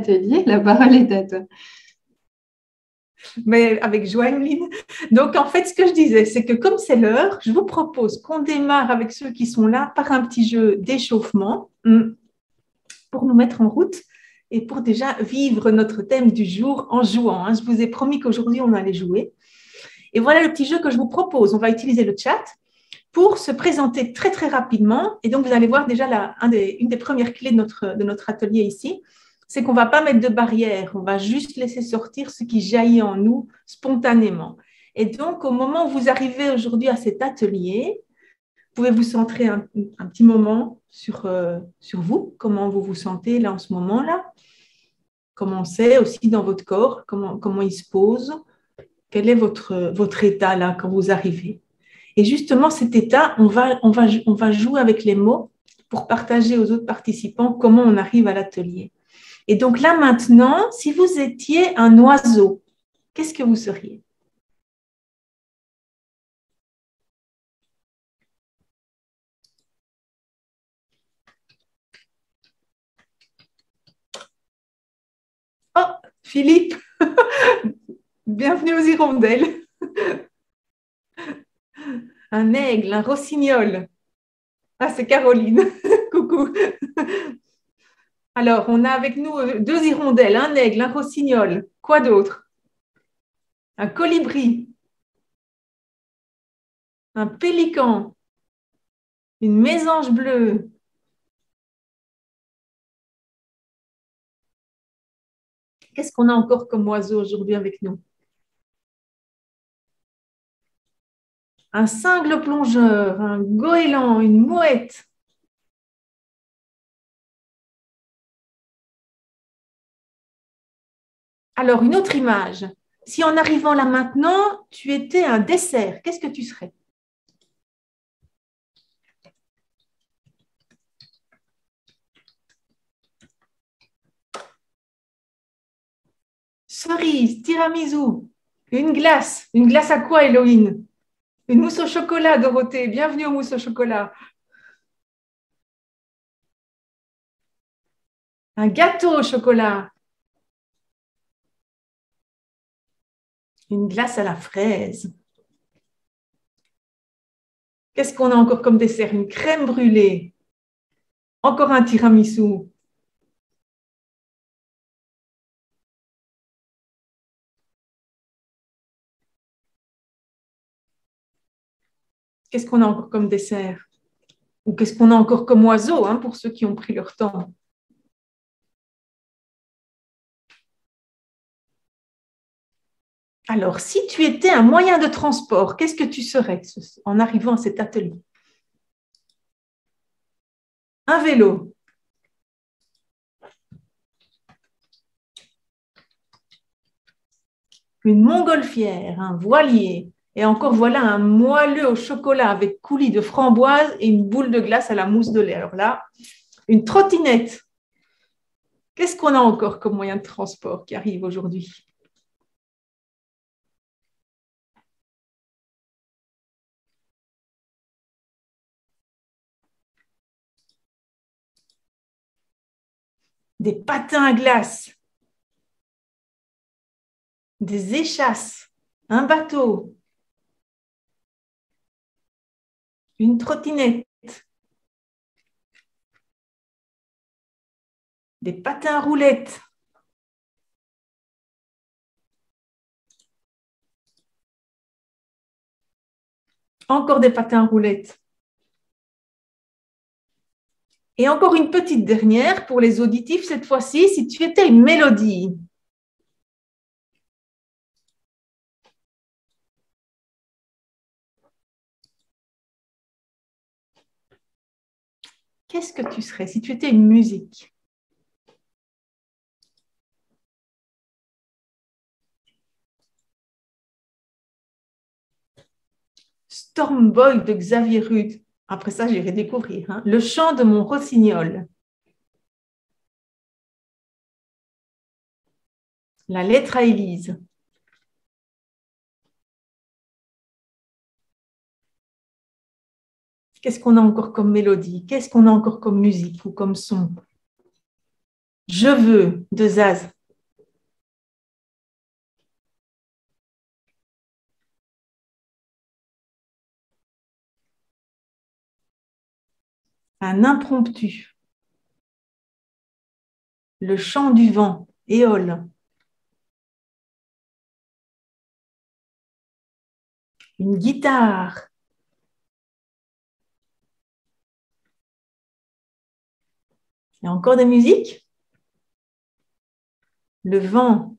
atelier. La parole est à toi. Mais avec joie, Emeline. Donc, en fait, ce que je disais, c'est que comme c'est l'heure, je vous propose qu'on démarre avec ceux qui sont là par un petit jeu d'échauffement pour nous mettre en route et pour déjà vivre notre thème du jour en jouant. Je vous ai promis qu'aujourd'hui, on allait jouer. Et voilà le petit jeu que je vous propose. On va utiliser le chat pour se présenter très, très rapidement. Et donc, vous allez voir déjà une des premières clés de notre atelier ici, c'est qu'on ne va pas mettre de barrière, on va juste laisser sortir ce qui jaillit en nous spontanément. Et donc, au moment où vous arrivez aujourd'hui à cet atelier, vous pouvez vous centrer un petit moment sur vous, comment vous vous sentez là en ce moment-là, comment c'est aussi dans votre corps, comment il se pose, quel est votre état là quand vous arrivez. Et justement, cet état, on va jouer avec les mots pour partager aux autres participants comment on arrive à l'atelier. Et donc là, maintenant, si vous étiez un oiseau, qu'est-ce que vous seriez? Oh, Philippe, bienvenue aux hirondelles. Un aigle, un rossignol. Ah, c'est Caroline. Coucou. Alors, on a avec nous deux hirondelles, un aigle, un rossignol. Quoi d'autre? Un colibri, un pélican, une mésange bleue. Qu'est-ce qu'on a encore comme oiseau aujourd'hui avec nous? Un cingle plongeur, un goéland, une mouette. Alors, une autre image. Si en arrivant là maintenant, tu étais un dessert, qu'est-ce que tu serais? Cerise, tiramisu, une glace. Une glace à quoi, Héloïne? Une mousse au chocolat, Dorothée. Bienvenue aux mousses au chocolat. Un gâteau au chocolat. Une glace à la fraise. Qu'est-ce qu'on a encore comme dessert? Une crème brûlée. Encore un tiramisu. Qu'est-ce qu'on a encore comme dessert? Ou qu'est-ce qu'on a encore comme oiseau, pour ceux qui ont pris leur temps? Alors, si tu étais un moyen de transport, qu'est-ce que tu serais en arrivant à cet atelier? Un vélo, une montgolfière, un voilier, et encore voilà un moelleux au chocolat avec coulis de framboise et une boule de glace à la mousse de lait. Alors là, une trottinette. Qu'est-ce qu'on a encore comme moyen de transport qui arrive aujourd'hui? Des patins à glace, des échasses, un bateau, une trottinette, des patins à roulettes, encore des patins à roulettes. Et encore une petite dernière pour les auditifs cette fois-ci, si tu étais une mélodie. Qu'est-ce que tu serais si tu étais une musique? Storm Boy de Xavier Rude. Après ça, j'irai découvrir. Le chant de mon rossignol. La lettre à Élise. Qu'est-ce qu'on a encore comme mélodie? Qu'est-ce qu'on a encore comme musique ou comme son? Je veux de Zaz. Un impromptu. Le chant du vent, Éole. Une guitare. Il y a encore des musiques. Le vent.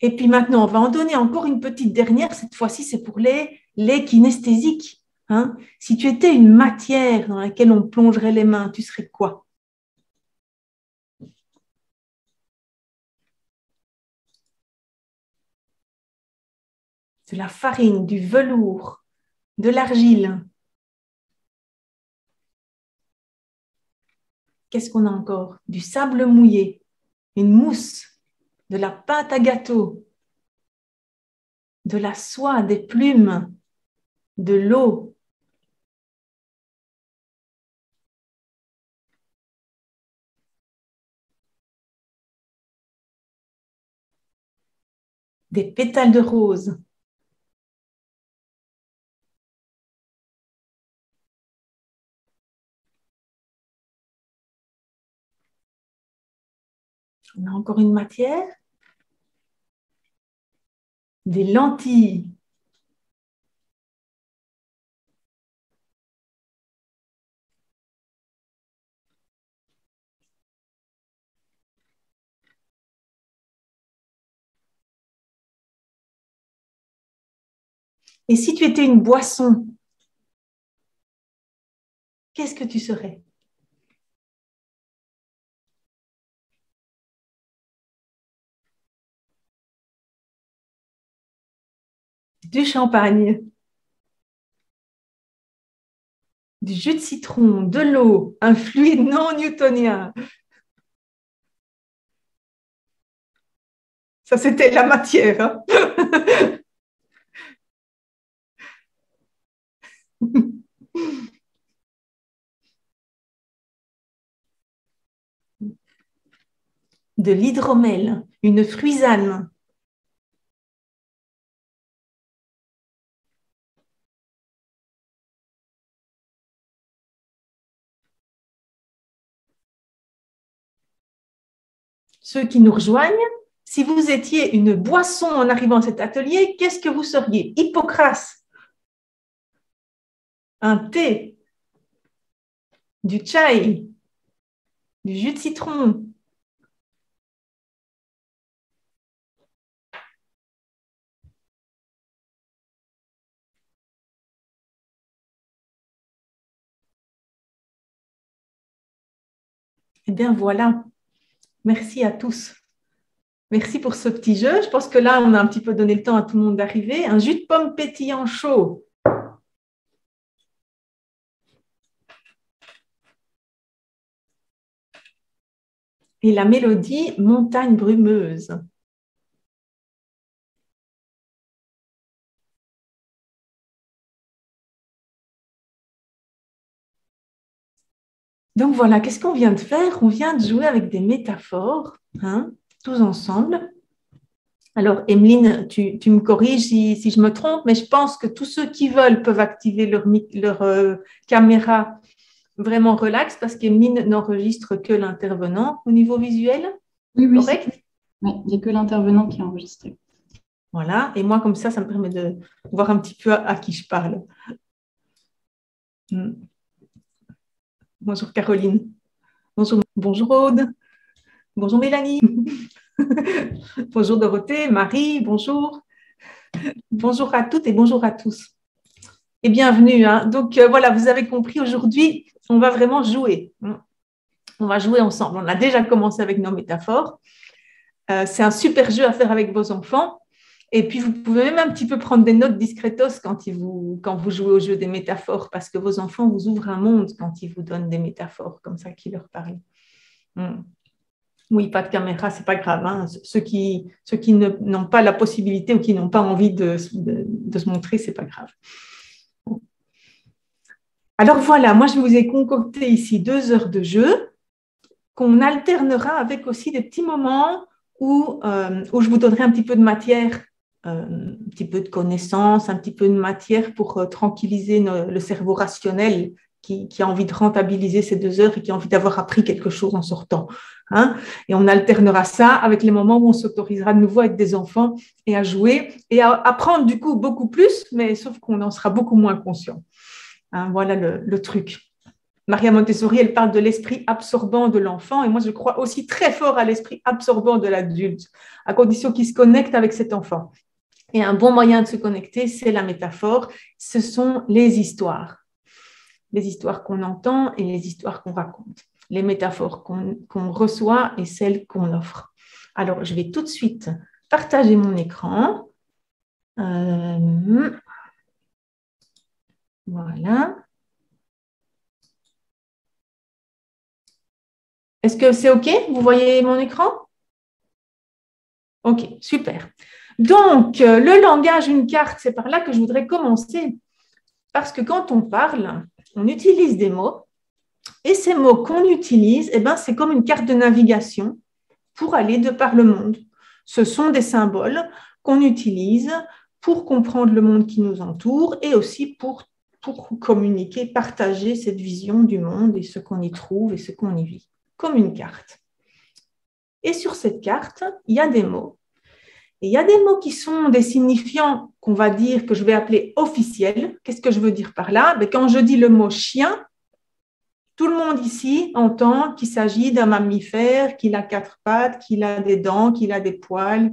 Et puis maintenant, on va en donner encore une petite dernière. Cette fois-ci, c'est pour les kinesthésiques. Hein? Si tu étais une matière dans laquelle on plongerait les mains, tu serais quoi? De la farine, du velours, de l'argile. Qu'est-ce qu'on a encore? Du sable mouillé, une mousse, de la pâte à gâteau, de la soie, des plumes, de l'eau. Des pétales de rose. On a encore une matière. Des lentilles. Et si tu étais une boisson, qu'est-ce que tu serais? Du champagne, du jus de citron, de l'eau, un fluide non newtonien. Ça, c'était la matière. Hein. De l'hydromel, une fruisane. Ceux qui nous rejoignent, si vous étiez une boisson en arrivant à cet atelier, qu'est-ce que vous seriez? Hippocrate, un thé, du chai, du jus de citron. Eh bien voilà, merci à tous. Merci pour ce petit jeu. Je pense que là, on a un petit peu donné le temps à tout le monde d'arriver. Un jus de pomme pétillant chaud. Et la mélodie Montagne brumeuse. Donc voilà, qu'est-ce qu'on vient de faire? On vient de jouer avec des métaphores, hein, tous ensemble. Alors, Emeline, tu me corriges si je me trompe, mais je pense que tous ceux qui veulent peuvent activer leur caméra vraiment relax parce qu'Emeline n'enregistre que l'intervenant au niveau visuel. Oui, oui, Correct? oui, il n'y a que l'intervenant qui est enregistré. Voilà, et moi, comme ça me permet de voir un petit peu à qui je parle. Bonjour Caroline. Bonjour Aude. Bonjour Mélanie. Bonjour Dorothée, Marie, bonjour. Bonjour à toutes et bonjour à tous. Et bienvenue. Hein. Donc voilà, vous avez compris, aujourd'hui, on va vraiment jouer. On va jouer ensemble. On a déjà commencé avec nos métaphores. C'est un super jeu à faire avec vos enfants. Et puis, vous pouvez même un petit peu prendre des notes discretos quand vous jouez au jeu des métaphores, parce que vos enfants vous ouvrent un monde quand ils vous donnent des métaphores comme ça qui leur parlent. Oui, pas de caméra, c'est pas grave, hein. Ceux qui n'ont pas la possibilité ou qui n'ont pas envie de se montrer, c'est pas grave. Alors voilà, moi je vous ai concocté ici 2 heures de jeu qu'on alternera avec aussi des petits moments où je vous donnerai un petit peu de matière, un petit peu de connaissances, un petit peu de matière pour tranquilliser le cerveau rationnel qui a envie de rentabiliser ces 2 heures et qui a envie d'avoir appris quelque chose en sortant. Hein. Et on alternera ça avec les moments où on s'autorisera de nouveau avec des enfants et à jouer et à apprendre du coup beaucoup plus, mais sauf qu'on en sera beaucoup moins conscient. Hein, voilà le truc. Maria Montessori, elle parle de l'esprit absorbant de l'enfant et moi, je crois aussi très fort à l'esprit absorbant de l'adulte, à condition qu'il se connecte avec cet enfant. Et un bon moyen de se connecter, c'est la métaphore, ce sont les histoires qu'on entend et les histoires qu'on raconte, les métaphores qu'on reçoit et celles qu'on offre. Alors, je vais tout de suite partager mon écran. Voilà. Est-ce que c'est OK? Vous voyez mon écran? OK, super. Donc, le langage, une carte, c'est par là que je voudrais commencer. Parce que quand on parle, on utilise des mots. Et ces mots qu'on utilise, eh ben, c'est comme une carte de navigation pour aller de par le monde. Ce sont des symboles qu'on utilise pour comprendre le monde qui nous entoure et aussi pour communiquer, partager cette vision du monde et ce qu'on y trouve et ce qu'on y vit, comme une carte. Et sur cette carte, il y a des mots. Et il y a des mots qui sont des signifiants qu'on va dire, que je vais appeler officiels. Qu'est-ce que je veux dire par là? Quand je dis le mot chien, tout le monde ici entend qu'il s'agit d'un mammifère, qu'il a 4 pattes, qu'il a des dents, qu'il a des poils,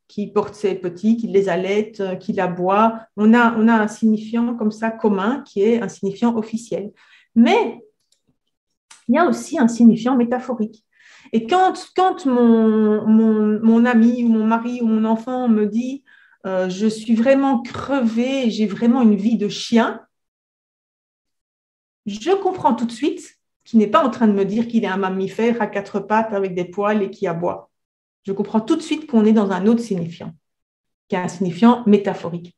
qu'il porte ses petits, qu'il les allaite, qu'il aboie. On a un signifiant comme ça commun qui est un signifiant officiel. Mais il y a aussi un signifiant métaphorique. Et quand mon ami ou mon mari ou mon enfant me dit je suis vraiment crevée, j'ai vraiment une vie de chien, je comprends tout de suite qu'il n'est pas en train de me dire qu'il est un mammifère à 4 pattes avec des poils et qui aboie. Je comprends tout de suite qu'on est dans un autre signifiant, qui est un signifiant métaphorique.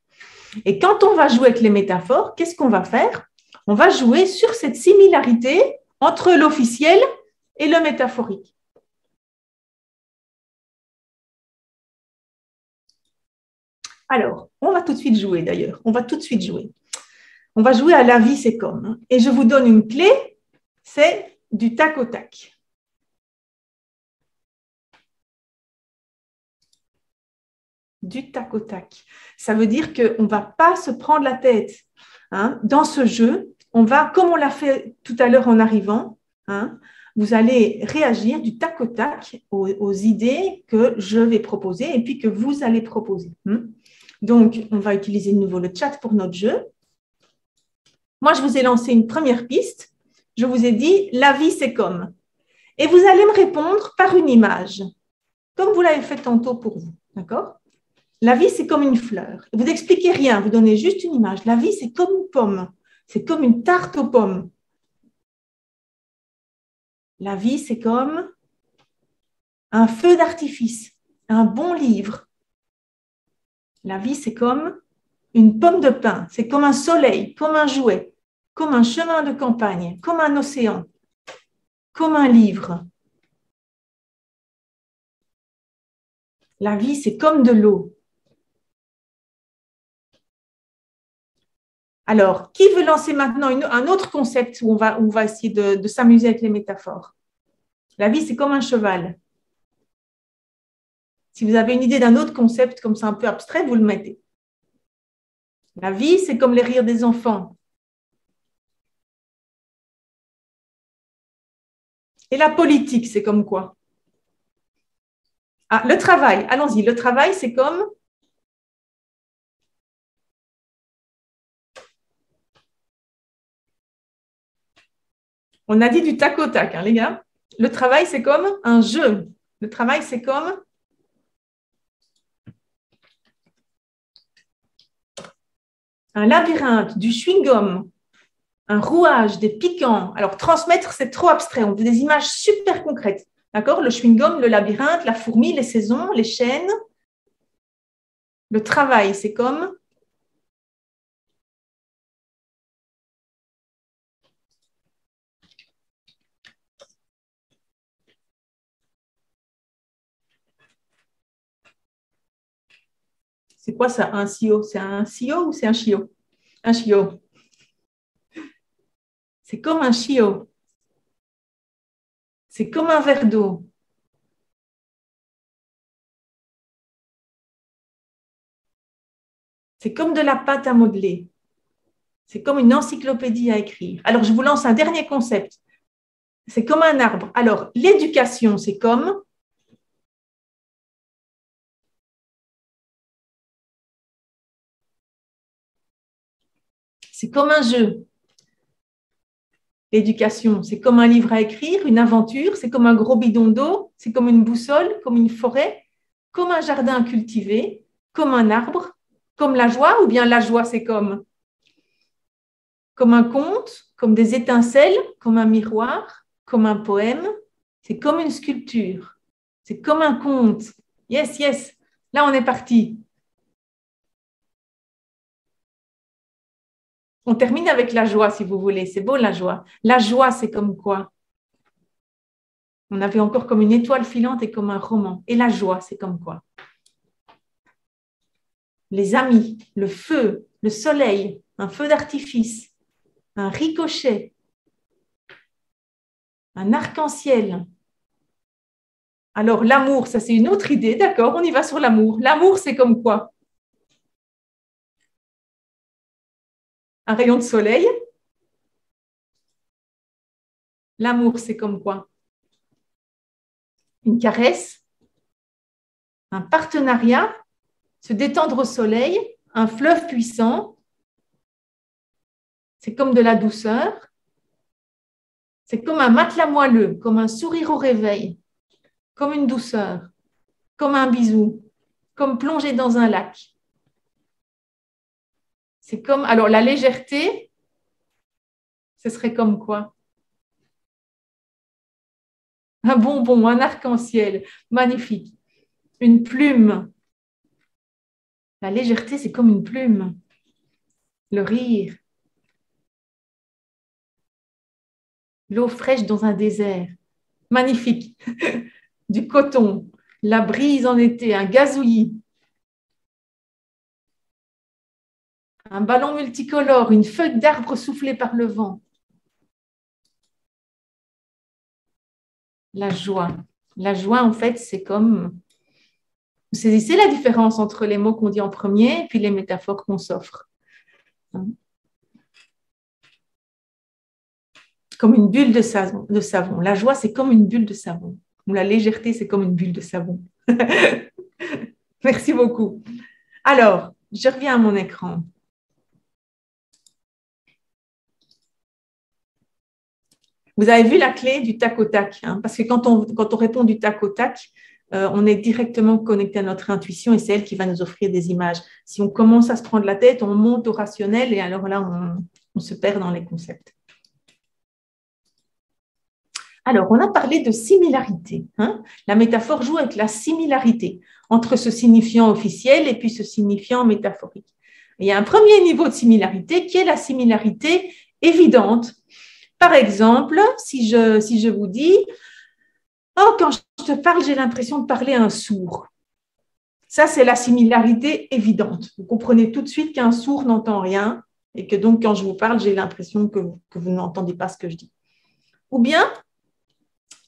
Et quand on va jouer avec les métaphores, qu'est-ce qu'on va faire? On va jouer sur cette similarité entre l'officiel et le métaphorique. Alors, on va tout de suite jouer d'ailleurs. On va tout de suite jouer. On va jouer à la vie, c'est comme. Et je vous donne une clé, c'est du tac au tac. Du tac au tac. Ça veut dire qu'on ne va pas se prendre la tête. Hein. Dans ce jeu, on va, comme on l'a fait tout à l'heure en arrivant, hein, vous allez réagir du tac au tac aux idées que je vais proposer et puis que vous allez proposer. Donc, on va utiliser de nouveau le chat pour notre jeu. Moi, je vous ai lancé une première piste. Je vous ai dit, la vie, c'est comme. Et vous allez me répondre par une image, comme vous l'avez fait tantôt pour vous. D'accord? La vie, c'est comme une fleur. Vous n'expliquez rien, vous donnez juste une image. La vie, c'est comme une pomme. C'est comme une tarte aux pommes. La vie, c'est comme un feu d'artifice, un bon livre. La vie, c'est comme une pomme de pin. C'est comme un soleil, comme un jouet, comme un chemin de campagne, comme un océan, comme un livre. La vie, c'est comme de l'eau. Alors, qui veut lancer maintenant un autre concept où on va essayer de s'amuser avec les métaphores? La vie, c'est comme un cheval. Si vous avez une idée d'un autre concept comme ça un peu abstrait, vous le mettez. La vie, c'est comme les rires des enfants. Et la politique, c'est comme quoi? Ah, le travail, allons-y. Le travail, c'est comme… On a dit du tac au tac, hein, les gars. Le travail, c'est comme un jeu. Le travail, c'est comme… un labyrinthe, du chewing-gum, un rouage, des piquants. Alors, transmettre, c'est trop abstrait. On veut des images super concrètes. D'accord? Le chewing-gum, le labyrinthe, la fourmi, les saisons, les chaînes. Le travail, c'est comme… C'est quoi ça, un CEO? C'est un CEO ou c'est un chiot? Un chiot. C'est comme un chiot. C'est comme un verre d'eau. C'est comme de la pâte à modeler. C'est comme une encyclopédie à écrire. Alors, je vous lance un dernier concept. C'est comme un arbre. Alors, l'éducation, c'est comme… C'est comme un jeu. L'éducation, c'est comme un livre à écrire, une aventure, c'est comme un gros bidon d'eau, c'est comme une boussole, comme une forêt, comme un jardin à cultiver, comme un arbre, comme la joie, ou bien la joie, c'est comme un conte, comme des étincelles, comme un miroir, comme un poème, c'est comme une sculpture, c'est comme un conte. Yes, yes, là on est parti. On termine avec la joie, si vous voulez. C'est beau, la joie. La joie, c'est comme quoi? On avait encore comme une étoile filante et comme un roman. Et la joie, c'est comme quoi? Les amis, le feu, le soleil, un feu d'artifice, un ricochet, un arc-en-ciel. Alors, l'amour, ça c'est une autre idée. D'accord, on y va sur l'amour. L'amour, c'est comme quoi? Un rayon de soleil. L'amour, c'est comme quoi? Une caresse, un partenariat, se détendre au soleil, un fleuve puissant. C'est comme de la douceur. C'est comme un matelas moelleux, comme un sourire au réveil, comme une douceur, comme un bisou, comme plonger dans un lac. C'est comme… Alors, la légèreté, ce serait comme quoi? Un bonbon, un arc-en-ciel, magnifique. Une plume. La légèreté, c'est comme une plume. Le rire. L'eau fraîche dans un désert. Magnifique. Du coton. La brise en été, un gazouillis. Un ballon multicolore, une feuille d'arbre soufflée par le vent. La joie. La joie, en fait, c'est comme… Vous saisissez la différence entre les mots qu'on dit en premier et puis les métaphores qu'on s'offre. Comme une bulle de savon. La joie, c'est comme une bulle de savon. Ou la légèreté, c'est comme une bulle de savon. Merci beaucoup. Alors, je reviens à mon écran. Vous avez vu la clé du tac au tac, hein, parce que quand on répond du tac au tac, on est directement connecté à notre intuition et c'est elle qui va nous offrir des images. Si on commence à se prendre la tête, on monte au rationnel et alors là, on se perd dans les concepts. Alors, on a parlé de similarité. Hein. La métaphore joue avec la similarité entre ce signifiant officiel et puis ce signifiant métaphorique. Il y a un premier niveau de similarité qui est la similarité évidente. Par exemple, si je vous dis « Oh, quand je te parle, j'ai l'impression de parler à un sourd ». Ça, c'est la similarité évidente. Vous comprenez tout de suite qu'un sourd n'entend rien et que donc, quand je vous parle, j'ai l'impression que vous n'entendez pas ce que je dis. Ou bien,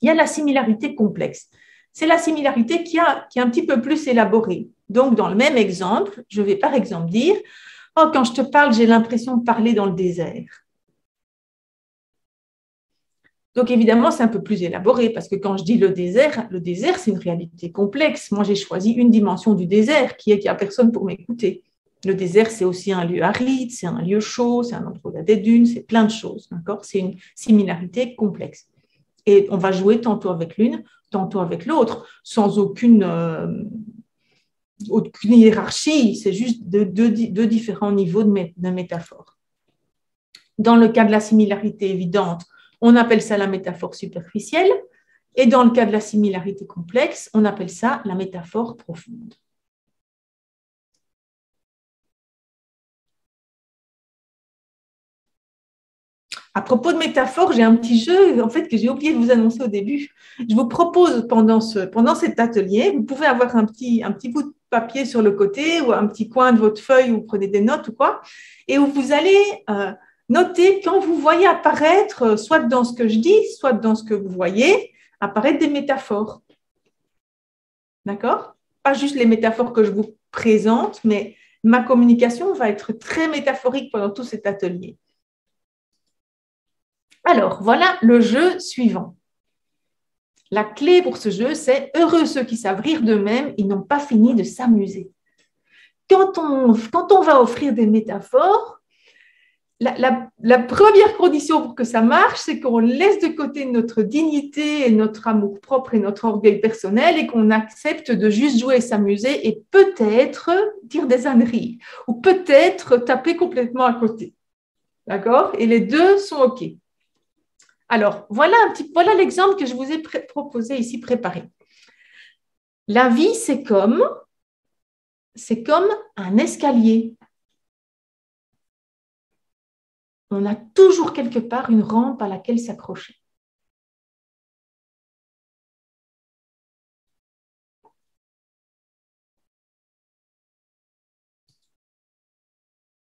il y a la similarité complexe. C'est la similarité qui est un petit peu plus élaborée. Donc, dans le même exemple, je vais par exemple dire « Oh, quand je te parle, j'ai l'impression de parler dans le désert ». Donc, évidemment, c'est un peu plus élaboré parce que quand je dis le désert, c'est une réalité complexe. Moi, j'ai choisi une dimension du désert qui est qu'il n'y a personne pour m'écouter. Le désert, c'est aussi un lieu aride, c'est un lieu chaud, c'est un endroit où il y a des dunes, c'est plein de choses. C'est une similarité complexe. Et on va jouer tantôt avec l'une, tantôt avec l'autre, sans aucune hiérarchie. C'est juste deux différents niveaux de métaphore. Dans le cas de la similarité évidente, on appelle ça la métaphore superficielle. Et dans le cas de la similarité complexe, on appelle ça la métaphore profonde. À propos de métaphores, j'ai un petit jeu en fait, que j'ai oublié de vous annoncer au début. Je vous propose pendant cet atelier, vous pouvez avoir un petit bout de papier sur le côté ou un petit coin de votre feuille où vous prenez des notes ou quoi, et où vous allez noter quand vous voyez apparaître, soit dans ce que je dis, soit dans ce que vous voyez, apparaître des métaphores. D'accord? Pas juste les métaphores que je vous présente, mais ma communication va être très métaphorique pendant tout cet atelier. Alors, voilà le jeu suivant. La clé pour ce jeu, c'est « Heureux ceux qui savent rire d'eux-mêmes, ils n'ont pas fini de s'amuser ». Quand on va offrir des métaphores, la première condition pour que ça marche, c'est qu'on laisse de côté notre dignité et notre amour-propre et notre orgueil personnel et qu'on accepte de juste jouer et s'amuser et peut-être dire des âneries ou peut-être taper complètement à côté. D'accord? Et les deux sont OK. Alors, voilà l'exemple que je vous ai proposé ici, préparé. La vie, c'est comme un escalier. On a toujours quelque part une rampe à laquelle s'accrocher.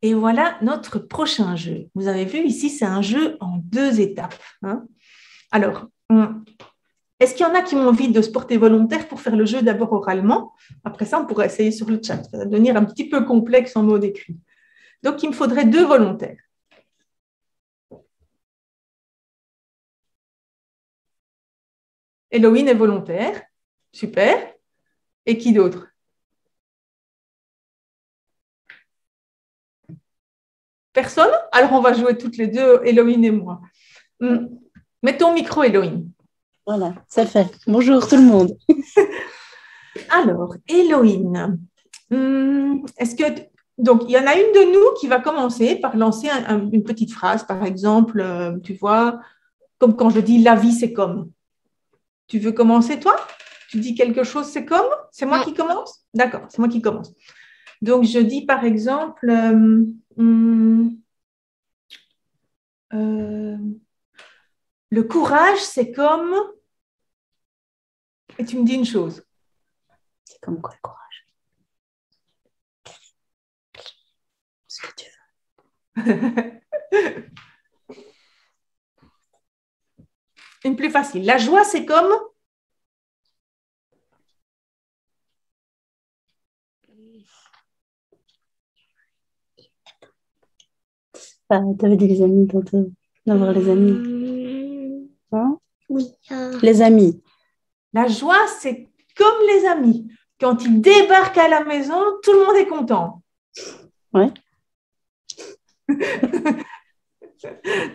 Et voilà notre prochain jeu. Vous avez vu ici, c'est un jeu en 2 étapes. Hein. Alors, est-ce qu'il y en a qui ont envie de se porter volontaire pour faire le jeu d'abord oralement? Après ça, on pourrait essayer sur le chat. Ça va devenir un petit peu complexe en mode écrit. Donc, il me faudrait 2 volontaires. Héloïne est volontaire. Super. Et qui d'autre? Personne? Alors, on va jouer toutes les deux, Héloïne et moi. Mets ton micro, Héloïne. Voilà, ça fait. Bonjour tout le monde. Alors, Héloïne, est-ce que... Donc, il y en a une de nous qui va commencer par lancer une petite phrase, par exemple, tu vois, comme quand je dis « la vie, c'est comme ». Tu veux commencer, toi? Tu dis quelque chose, c'est comme? C'est moi qui commence? D'accord, c'est moi qui commence. Donc, je dis, par exemple, le courage, c'est comme… Et tu me dis une chose. C'est comme quoi le courage? Ce que tu veux. Une plus facile. La joie, c'est comme… Tu avais dit les amis tantôt. D'avoir les amis. Hein? Oui. Les amis. La joie, c'est comme les amis. Quand ils débarquent à la maison, tout le monde est content. Ouais.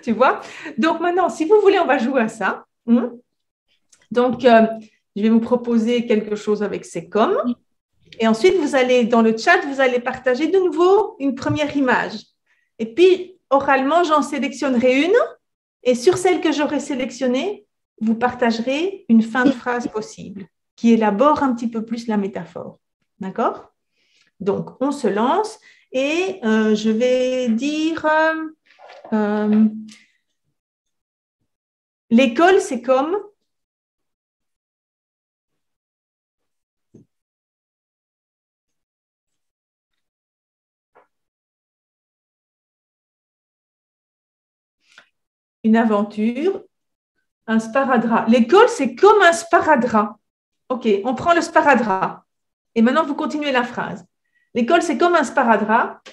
Tu vois? Donc maintenant, si vous voulez, on va jouer à ça. Donc, je vais vous proposer quelque chose avec c'est comme. Et ensuite, vous allez, dans le chat, vous allez partager de nouveau une première image. Et puis, oralement, j'en sélectionnerai une. Et sur celle que j'aurai sélectionnée, vous partagerez une fin de phrase possible qui élabore un petit peu plus la métaphore. D'accord? Donc, on se lance et je vais dire l'école, c'est comme… une aventure, un sparadrap. L'école, c'est comme un sparadrap. OK, on prend le sparadrap. Et maintenant, vous continuez la phrase. L'école, c'est comme un sparadrap.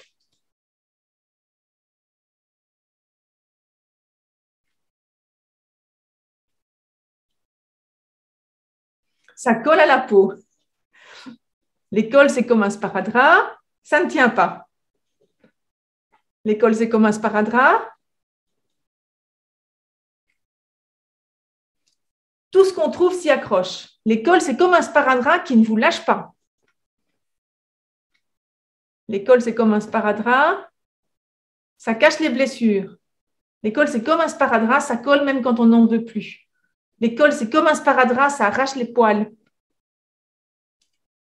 Ça colle à la peau. L'école, c'est comme un sparadrap. Ça ne tient pas. L'école, c'est comme un sparadrap. Tout ce qu'on trouve s'y accroche. L'école, c'est comme un sparadrap qui ne vous lâche pas. L'école, c'est comme un sparadrap. Ça cache les blessures. L'école, c'est comme un sparadrap. Ça colle même quand on n'en veut plus. L'école, c'est comme un sparadrap, ça arrache les poils.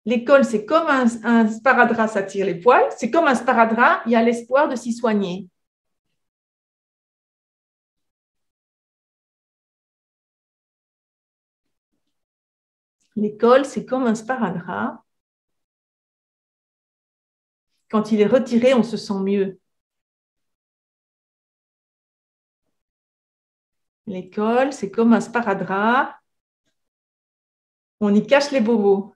L'école, c'est comme un sparadrap, ça tire les poils. C'est comme un sparadrap, il y a l'espoir de s'y soigner. L'école, c'est comme un sparadrap. Quand il est retiré, on se sent mieux. L'école, c'est comme un sparadrap. On y cache les bobos.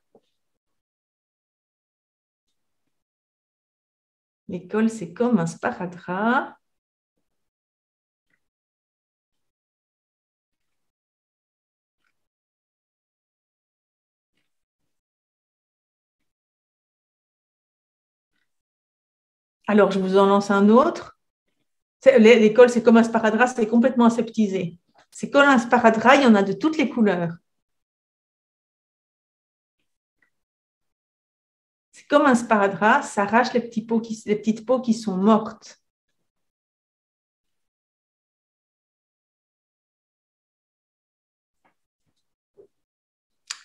L'école, c'est comme un sparadrap. Alors, je vous en lance un autre. L'école, c'est comme un sparadrap, c'est complètement aseptisé. C'est comme un sparadrap, il y en a de toutes les couleurs. C'est comme un sparadrap, ça arrache les petites peaux qui sont mortes.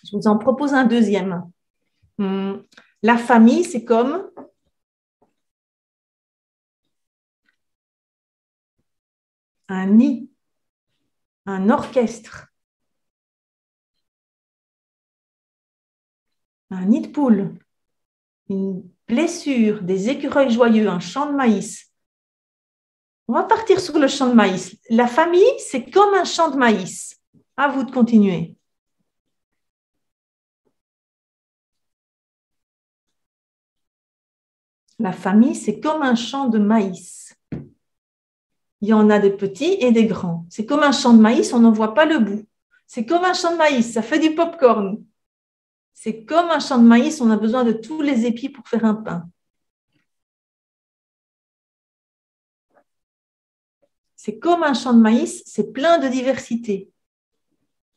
Je vous en propose un deuxième. La famille, c'est comme un nid, un orchestre, un nid de poule, une blessure, des écureuils joyeux, un champ de maïs. On va partir sur le champ de maïs. La famille, c'est comme un champ de maïs. À vous de continuer. La famille, c'est comme un champ de maïs. Il y en a des petits et des grands. C'est comme un champ de maïs, on n'en voit pas le bout. C'est comme un champ de maïs, ça fait du pop-corn. C'est comme un champ de maïs, on a besoin de tous les épis pour faire un pain. C'est comme un champ de maïs, c'est plein de diversité.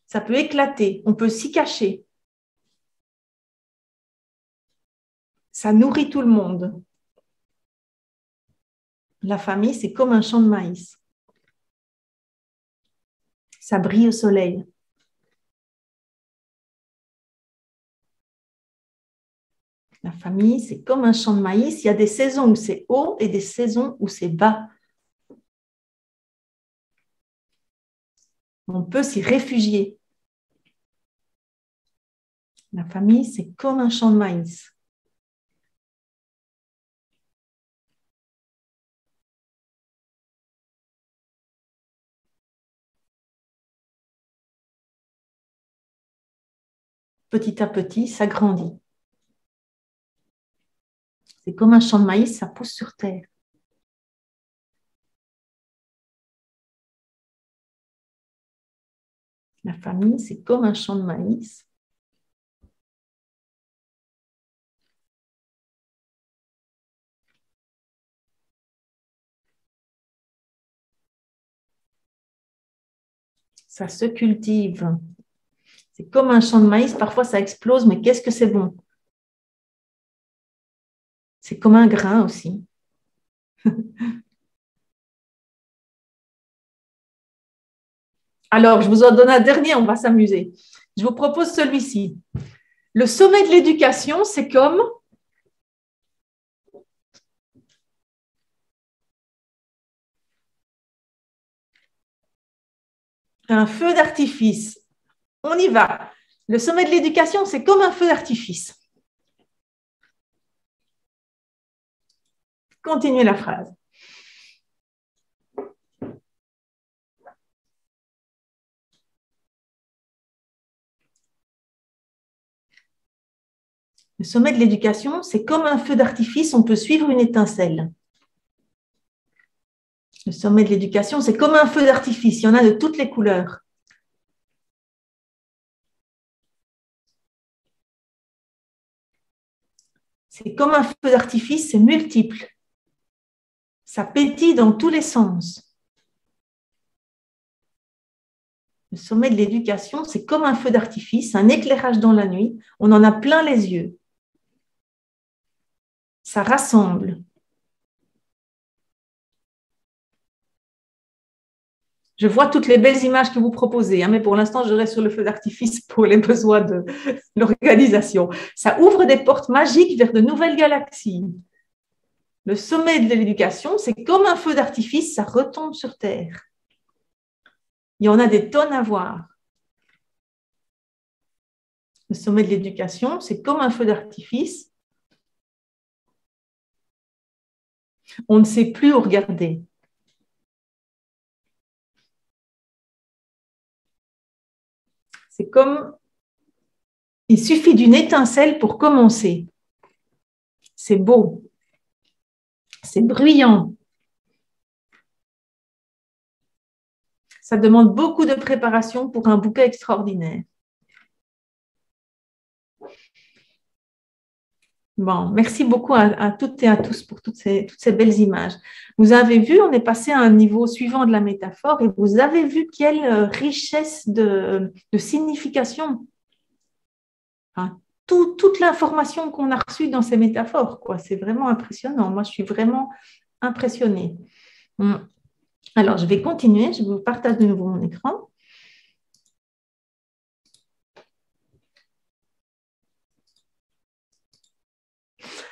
Ça peut éclater, on peut s'y cacher. Ça nourrit tout le monde. La famille, c'est comme un champ de maïs. Ça brille au soleil. La famille, c'est comme un champ de maïs. Il y a des saisons où c'est haut et des saisons où c'est bas. On peut s'y réfugier. La famille, c'est comme un champ de maïs. Petit à petit, ça grandit. C'est comme un champ de maïs, ça pousse sur terre. La famille, c'est comme un champ de maïs. Ça se cultive. C'est comme un champ de maïs, parfois ça explose, mais qu'est-ce que c'est bon. C'est comme un grain aussi. Alors, je vous en donne un dernier, on va s'amuser. Je vous propose celui-ci. Le sommet de l'éducation, c'est comme un feu d'artifice. On y va. Le sommet de l'éducation, c'est comme un feu d'artifice. Continuez la phrase. Le sommet de l'éducation, c'est comme un feu d'artifice, on peut suivre une étincelle. Le sommet de l'éducation, c'est comme un feu d'artifice, il y en a de toutes les couleurs. C'est comme un feu d'artifice, c'est multiple. Ça pétille dans tous les sens. Le sommet de l'éducation, c'est comme un feu d'artifice, un éclairage dans la nuit. On en a plein les yeux. Ça rassemble. Je vois toutes les belles images que vous proposez, hein, mais pour l'instant, je reste sur le feu d'artifice pour les besoins de l'organisation. Ça ouvre des portes magiques vers de nouvelles galaxies. Le sommet de l'éducation, c'est comme un feu d'artifice, ça retombe sur Terre. Il y en a des tonnes à voir. Le sommet de l'éducation, c'est comme un feu d'artifice. On ne sait plus où regarder. C'est comme, il suffit d'une étincelle pour commencer. C'est beau, c'est bruyant. Ça demande beaucoup de préparation pour un bouquet extraordinaire. Bon, merci beaucoup à toutes et à tous pour toutes ces belles images. Vous avez vu, on est passé à un niveau suivant de la métaphore et vous avez vu quelle richesse de signification. Enfin, toute l'information qu'on a reçue dans ces métaphores, quoi. C'est vraiment impressionnant. Moi, je suis vraiment impressionnée. Alors, je vais continuer. Je vous partage de nouveau mon écran.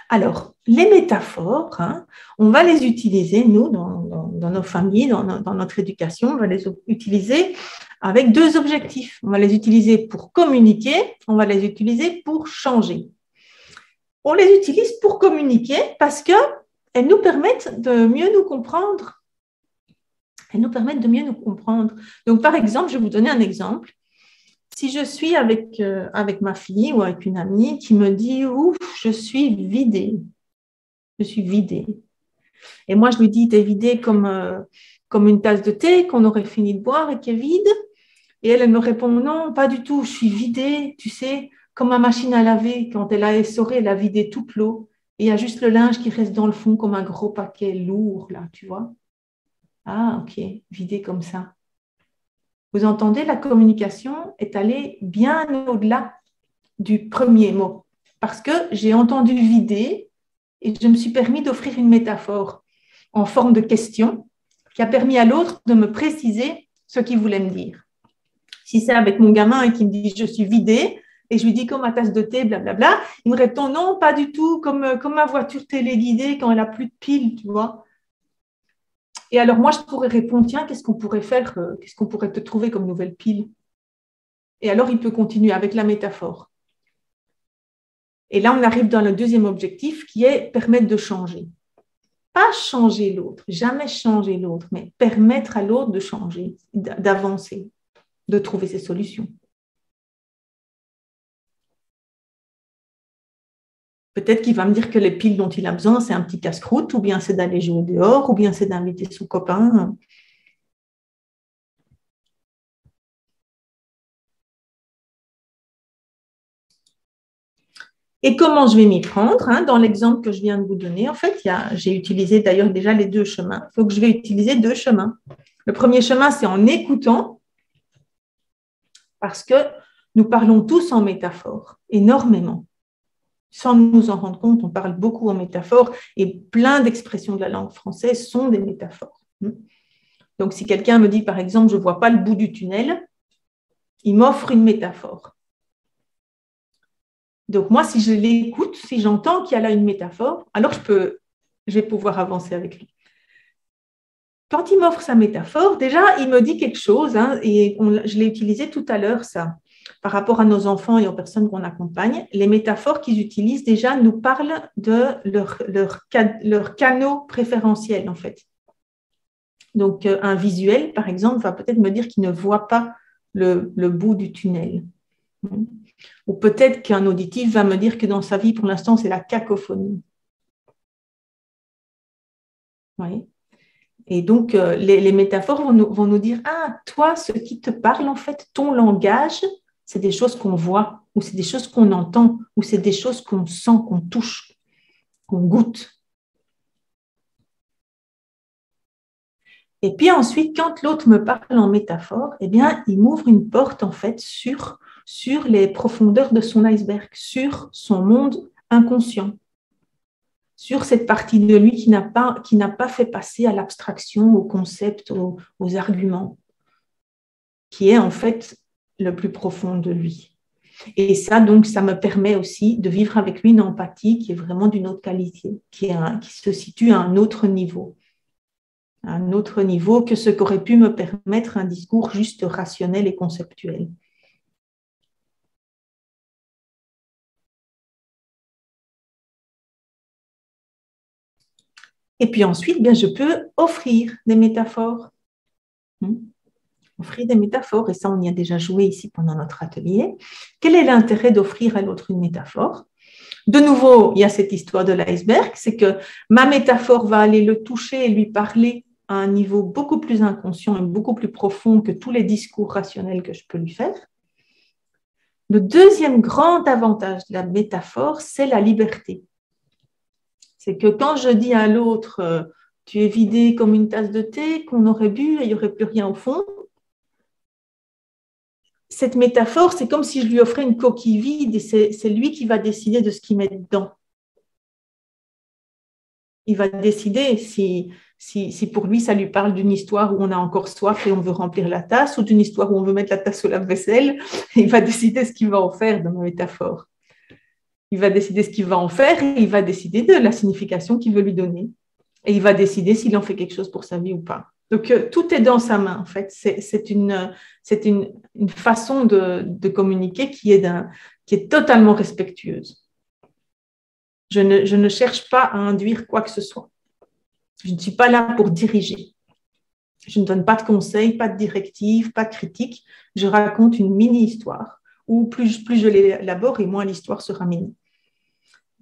Alors, les métaphores, hein, on va les utiliser, nous, dans nos familles, dans notre éducation, on va les utiliser avec deux objectifs. On va les utiliser pour communiquer, on va les utiliser pour changer. On les utilise pour communiquer parce qu'elles nous permettent de mieux nous comprendre. Elles nous permettent de mieux nous comprendre. Donc, par exemple, je vais vous donner un exemple. Si je suis avec ma fille ou avec une amie qui me dit « Ouf, je suis vidée. Je suis vidée. » Et moi, je lui dis « T'es vidée comme une tasse de thé qu'on aurait fini de boire et qui est vide. » Et elle me répond « Non, pas du tout. Je suis vidée, tu sais, comme ma machine à laver. Quand elle a essoré, elle a vidé toute l'eau. Et il y a juste le linge qui reste dans le fond comme un gros paquet lourd, là, tu vois. » Ah, ok, vidée comme ça. Vous entendez, la communication est allée bien au-delà du premier mot parce que j'ai entendu vider et je me suis permis d'offrir une métaphore en forme de question qui a permis à l'autre de me préciser ce qu'il voulait me dire. Si c'est avec mon gamin et qu'il me dit « je suis vidée » et je lui dis « comme ma tasse de thé, blablabla », il me répond « non, pas du tout, comme ma voiture téléguidée quand elle n'a plus de pile, tu vois ». Et alors, moi, je pourrais répondre, tiens, qu'est-ce qu'on pourrait faire, qu'est-ce qu'on pourrait te trouver comme nouvelle pile? Et alors, il peut continuer avec la métaphore. Et là, on arrive dans le deuxième objectif qui est permettre de changer. Pas changer l'autre, jamais changer l'autre, mais permettre à l'autre de changer, d'avancer, de trouver ses solutions. Peut-être qu'il va me dire que les piles dont il a besoin, c'est un petit casse-croûte, ou bien c'est d'aller jouer dehors, ou bien c'est d'inviter son copain. Et comment je vais m'y prendre, hein, dans l'exemple que je viens de vous donner, en fait, j'ai utilisé d'ailleurs déjà les deux chemins. Il faut que je vais utiliser deux chemins. Le premier chemin, c'est en écoutant, parce que nous parlons tous en métaphore, énormément. Sans nous en rendre compte, on parle beaucoup en métaphores et plein d'expressions de la langue française sont des métaphores. Donc, si quelqu'un me dit, par exemple, je ne vois pas le bout du tunnel, il m'offre une métaphore. Donc, moi, si je l'écoute, si j'entends qu'il y a là une métaphore, alors je vais pouvoir avancer avec lui. Quand il m'offre sa métaphore, déjà, il me dit quelque chose, hein, et je l'ai utilisé tout à l'heure, ça. Par rapport à nos enfants et aux personnes qu'on accompagne, les métaphores qu'ils utilisent déjà nous parlent de leur canaux préférentiels, en fait. Donc, un visuel, par exemple, va peut-être me dire qu'il ne voit pas le bout du tunnel. Ou peut-être qu'un auditif va me dire que dans sa vie, pour l'instant, c'est la cacophonie. Oui. Et donc, les métaphores vont nous dire, ah, toi, ce qui te parle, en fait, ton langage, c'est des choses qu'on voit, ou c'est des choses qu'on entend, ou c'est des choses qu'on sent, qu'on touche, qu'on goûte. Et puis ensuite, quand l'autre me parle en métaphore, eh bien, il m'ouvre une porte, en fait, sur les profondeurs de son iceberg, sur son monde inconscient, sur cette partie de lui qui n'a pas fait passer à l'abstraction, au concept, aux arguments. qui est en fait le plus profond de lui. Et ça, donc, ça me permet aussi de vivre avec lui une empathie qui est vraiment d'une autre qualité, qui se situe à un autre niveau que ce qu'aurait pu me permettre un discours juste rationnel et conceptuel. Et puis ensuite, bien, je peux offrir des métaphores. Offrir des métaphores, et ça, on y a déjà joué ici pendant notre atelier. Quel est l'intérêt d'offrir à l'autre une métaphore? De nouveau, il y a cette histoire de l'iceberg, c'est que ma métaphore va aller le toucher et lui parler à un niveau beaucoup plus inconscient et beaucoup plus profond que tous les discours rationnels que je peux lui faire. Le deuxième grand avantage de la métaphore, c'est la liberté. C'est que quand je dis à l'autre, tu es vidé comme une tasse de thé qu'on aurait bu et il n'y aurait plus rien au fond, cette métaphore, c'est comme si je lui offrais une coquille vide et c'est lui qui va décider de ce qu'il met dedans. Il va décider si pour lui, ça lui parle d'une histoire où on a encore soif et on veut remplir la tasse ou d'une histoire où on veut mettre la tasse au lave-vaisselle. Il va décider ce qu'il va en faire dans ma métaphore. Il va décider ce qu'il va en faire et il va décider de la signification qu'il veut lui donner. Et il va décider s'il en fait quelque chose pour sa vie ou pas. Donc, tout est dans sa main, en fait. C'est une façon de communiquer qui est totalement respectueuse. Je ne cherche pas à induire quoi que ce soit. Je ne suis pas là pour diriger. Je ne donne pas de conseils, pas de directives, pas de critiques. Je raconte une mini-histoire où plus je l'élabore et moins l'histoire sera mini.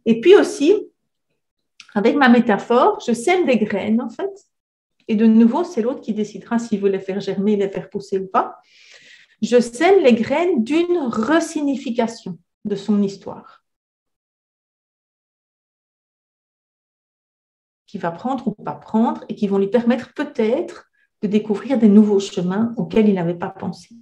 Et puis aussi, avec ma métaphore, je sème des graines, en fait. Et de nouveau, c'est l'autre qui décidera s'il veut les faire germer, les faire pousser ou pas. Je sème les graines d'une resignification de son histoire, qui va prendre ou pas prendre et qui vont lui permettre peut-être de découvrir des nouveaux chemins auxquels il n'avait pas pensé.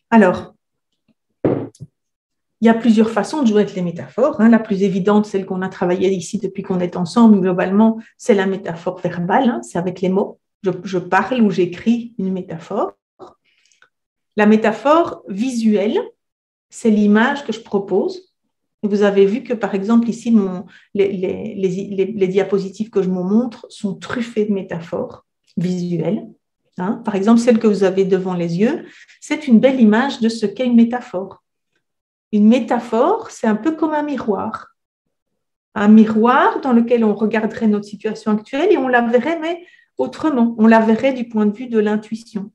Alors, il y a plusieurs façons de jouer avec les métaphores. La plus évidente, celle qu'on a travaillée ici depuis qu'on est ensemble, globalement, c'est la métaphore verbale, c'est avec les mots. Je parle ou j'écris une métaphore. La métaphore visuelle, c'est l'image que je propose. Et vous avez vu que, par exemple, ici, les diapositives que je vous montre sont truffées de métaphores visuelles. Par exemple, celle que vous avez devant les yeux, c'est une belle image de ce qu'est une métaphore. Une métaphore, c'est un peu comme un miroir. Un miroir dans lequel on regarderait notre situation actuelle et on la verrait, mais autrement. On la verrait du point de vue de l'intuition,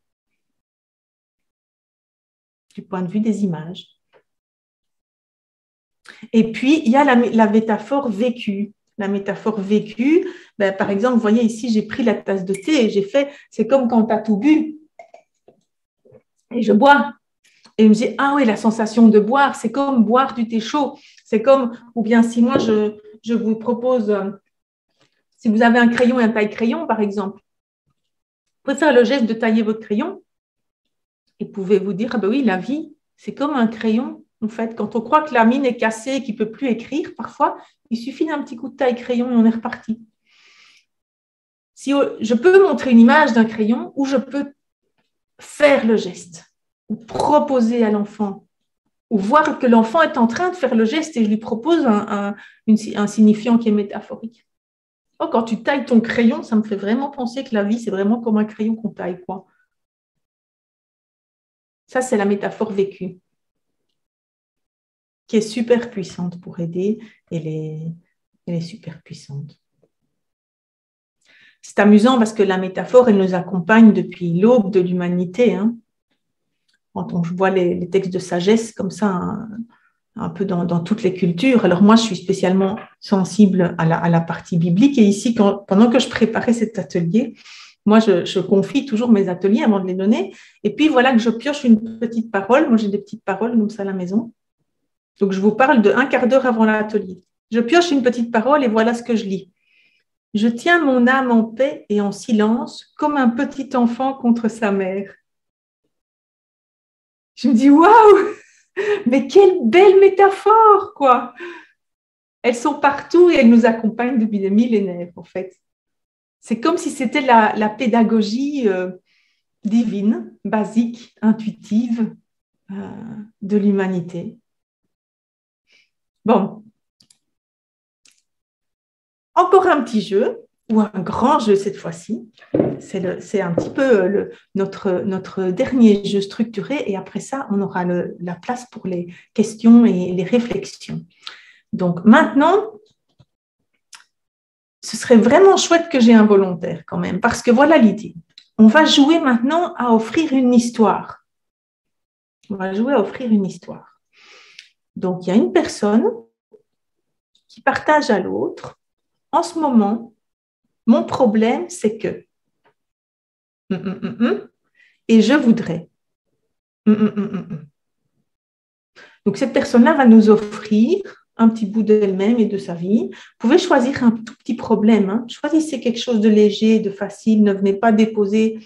du point de vue des images. Et puis, il y a la métaphore vécue. La métaphore vécue, par exemple, vous voyez ici, j'ai pris la tasse de thé et j'ai fait, c'est comme quand tu as tout bu et je bois. Et il me dit, ah oui, la sensation de boire, c'est comme boire du thé chaud. C'est comme, ou bien si moi, je vous propose, si vous avez un crayon et un taille-crayon, par exemple, vous pouvez faire le geste de tailler votre crayon et pouvez vous dire, ah ben oui, la vie, c'est comme un crayon. En fait, quand on croit que la mine est cassée et qu'il ne peut plus écrire, parfois, il suffit d'un petit coup de taille-crayon et on est reparti. Si je peux montrer une image d'un crayon ou je peux faire le geste ou proposer à l'enfant ou voir que l'enfant est en train de faire le geste et je lui propose un signifiant qui est métaphorique. Oh, quand tu tailles ton crayon, ça me fait vraiment penser que la vie, c'est vraiment comme un crayon qu'on taille, quoi. Ça, c'est la métaphore vécue, qui est super puissante pour aider. Elle est super puissante. C'est amusant parce que la métaphore, elle nous accompagne depuis l'aube de l'humanité. Quand on voit les textes de sagesse comme ça, un peu dans toutes les cultures. Alors moi, je suis spécialement sensible à la partie biblique. Et ici, pendant que je préparais cet atelier, moi, je confie toujours mes ateliers avant de les donner. Et puis, voilà que je pioche une petite parole. Moi, j'ai des petites paroles comme ça à la maison. Donc, je vous parle de un quart d'heure avant l'atelier. Je pioche une petite parole et voilà ce que je lis. Je tiens mon âme en paix et en silence comme un petit enfant contre sa mère. Je me dis, waouh, mais quelle belle métaphore, quoi. Elles sont partout et elles nous accompagnent depuis des millénaires, en fait. C'est comme si c'était la pédagogie divine, basique, intuitive de l'humanité. Bon. Encore un petit jeu, ou un grand jeu cette fois-ci. C'est un petit peu notre dernier jeu structuré et après ça, on aura la place pour les questions et les réflexions. Donc maintenant, ce serait vraiment chouette que j'ai un volontaire quand même, parce que voilà l'idée. On va jouer maintenant à offrir une histoire. On va jouer à offrir une histoire. Donc, il y a une personne qui partage à l'autre. En ce moment, mon problème, c'est que... Et je voudrais... Donc, cette personne-là va nous offrir un petit bout d'elle-même et de sa vie. Vous pouvez choisir un tout petit problème. Hein. Choisissez quelque chose de léger, de facile. Ne venez pas déposer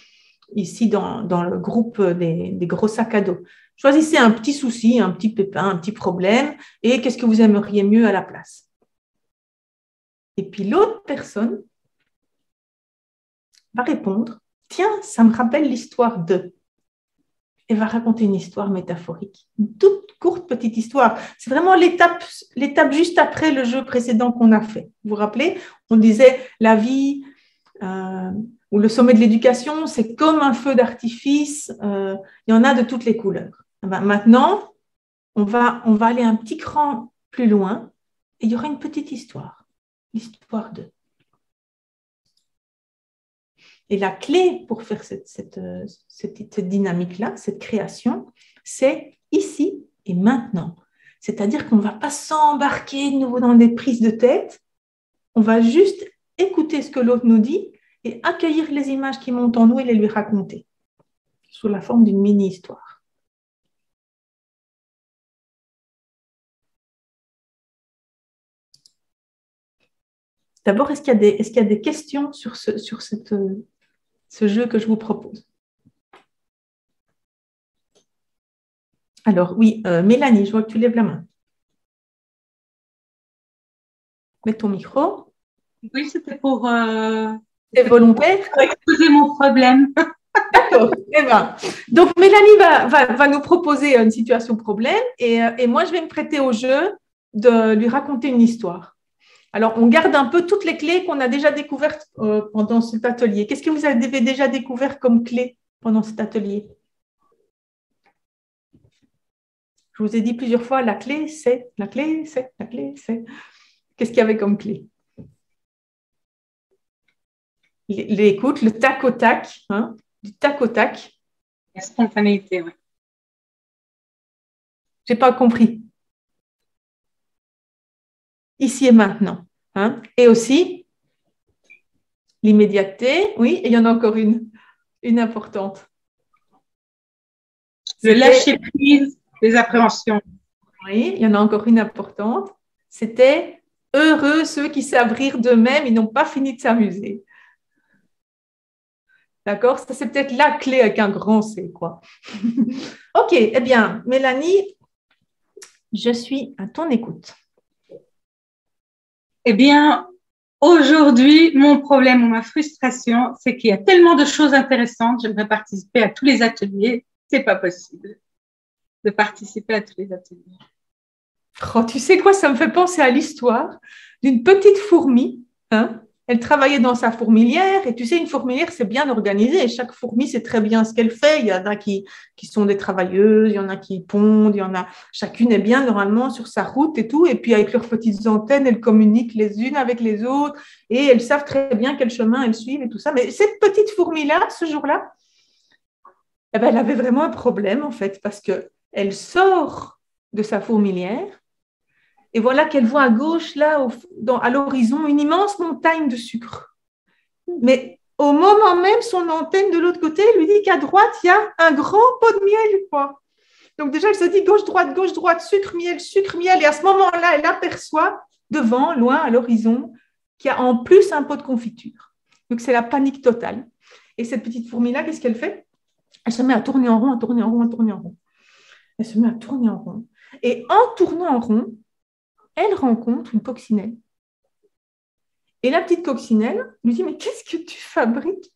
ici dans le groupe des gros sacs à dos. Choisissez un petit souci, un petit pépin, un petit problème et qu'est-ce que vous aimeriez mieux à la place. Et puis l'autre personne va répondre, tiens, ça me rappelle l'histoire de... Et va raconter une histoire métaphorique, une toute courte petite histoire. C'est vraiment l'étape juste après le jeu précédent qu'on a fait. Vous vous rappelez, on disait la vie ou le sommet de l'éducation, c'est comme un feu d'artifice, il y en a de toutes les couleurs. Maintenant, on va aller un petit cran plus loin et il y aura une petite histoire, l'histoire de... Et la clé pour faire cette dynamique-là, cette création, c'est ici et maintenant. C'est-à-dire qu'on ne va pas s'embarquer de nouveau dans des prises de tête, on va juste écouter ce que l'autre nous dit et accueillir les images qui montent en nous et les lui raconter sous la forme d'une mini-histoire. D'abord, est-ce qu'il y a des questions sur ce jeu que je vous propose? Alors, oui, Mélanie, je vois que tu lèves la main. Mets ton micro. Oui, c'était pour C'est volontaire. exposer mon problème. D'accord. Eh ben, donc, Mélanie va nous proposer une situation problème et moi, je vais me prêter au jeu de lui raconter une histoire. Alors, on garde un peu toutes les clés qu'on a déjà découvertes pendant cet atelier. Qu'est-ce que vous avez déjà découvert comme clés pendant cet atelier? Je vous ai dit plusieurs fois, la clé, c'est, la clé, c'est, la clé, c'est. Qu'est-ce qu'il y avait comme clé? L'écoute, le tac au tac, hein, du tac au tac. La spontanéité, oui. Je n'ai pas compris. Ici et maintenant. Hein? Et aussi, l'immédiateté. Oui, et il y en a encore une importante. Le lâcher prise des appréhensions. Oui, il y en a encore une importante. C'était heureux ceux qui savent rire d'eux-mêmes, ils n'ont pas fini de s'amuser. D'accord? Ça, c'est peut-être la clé avec un grand C, quoi. Ok, eh bien, Mélanie, je suis à ton écoute. Eh bien, aujourd'hui, mon problème ou ma frustration, c'est qu'il y a tellement de choses intéressantes. J'aimerais participer à tous les ateliers. C'est pas possible de participer à tous les ateliers. Oh, tu sais quoi, ça me fait penser à l'histoire d'une petite fourmi. Hein? Elle travaillait dans sa fourmilière et tu sais, une fourmilière, c'est bien organisé. Chaque fourmi sait très bien ce qu'elle fait. Il y en a qui sont des travailleuses, il y en a qui pondent, il y en a... Chacune est bien normalement sur sa route et tout. Et puis, avec leurs petites antennes, elles communiquent les unes avec les autres et elles savent très bien quel chemin elles suivent et tout ça. Mais cette petite fourmi-là, ce jour-là, eh ben, elle avait vraiment un problème en fait parce qu'elle sort de sa fourmilière. Et voilà qu'elle voit à gauche, là, à l'horizon, une immense montagne de sucre. Mais au moment même, son antenne de l'autre côté lui dit qu'à droite, il y a un grand pot de miel, quoi. Donc déjà, elle se dit gauche, droite, sucre, miel. Et à ce moment-là, elle aperçoit devant, loin, à l'horizon, qu'il y a en plus un pot de confiture. Donc c'est la panique totale. Et cette petite fourmi-là, qu'est-ce qu'elle fait? Elle se met à tourner en rond, à tourner en rond. Elle se met à tourner en rond. Et en tournant en rond, elle rencontre une coccinelle. Et la petite coccinelle lui dit, mais qu'est-ce que tu fabriques?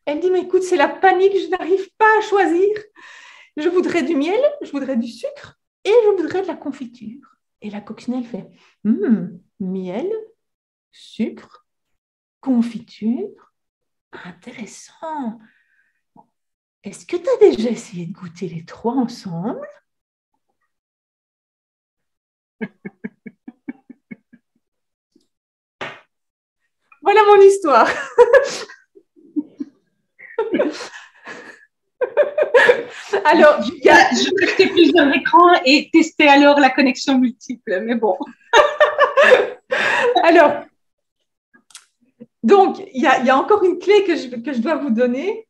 Elle dit, mais écoute, c'est la panique, je n'arrive pas à choisir. Je voudrais du miel, je voudrais du sucre et je voudrais de la confiture. Et la coccinelle fait, miel, sucre, confiture, intéressant. Est-ce que tu as déjà essayé de goûter les trois ensemble? Voilà mon histoire. Alors, je vais acheter plusieurs écrans et tester alors la connexion multiple, mais bon. Alors, donc, il y a encore une clé que je dois vous donner.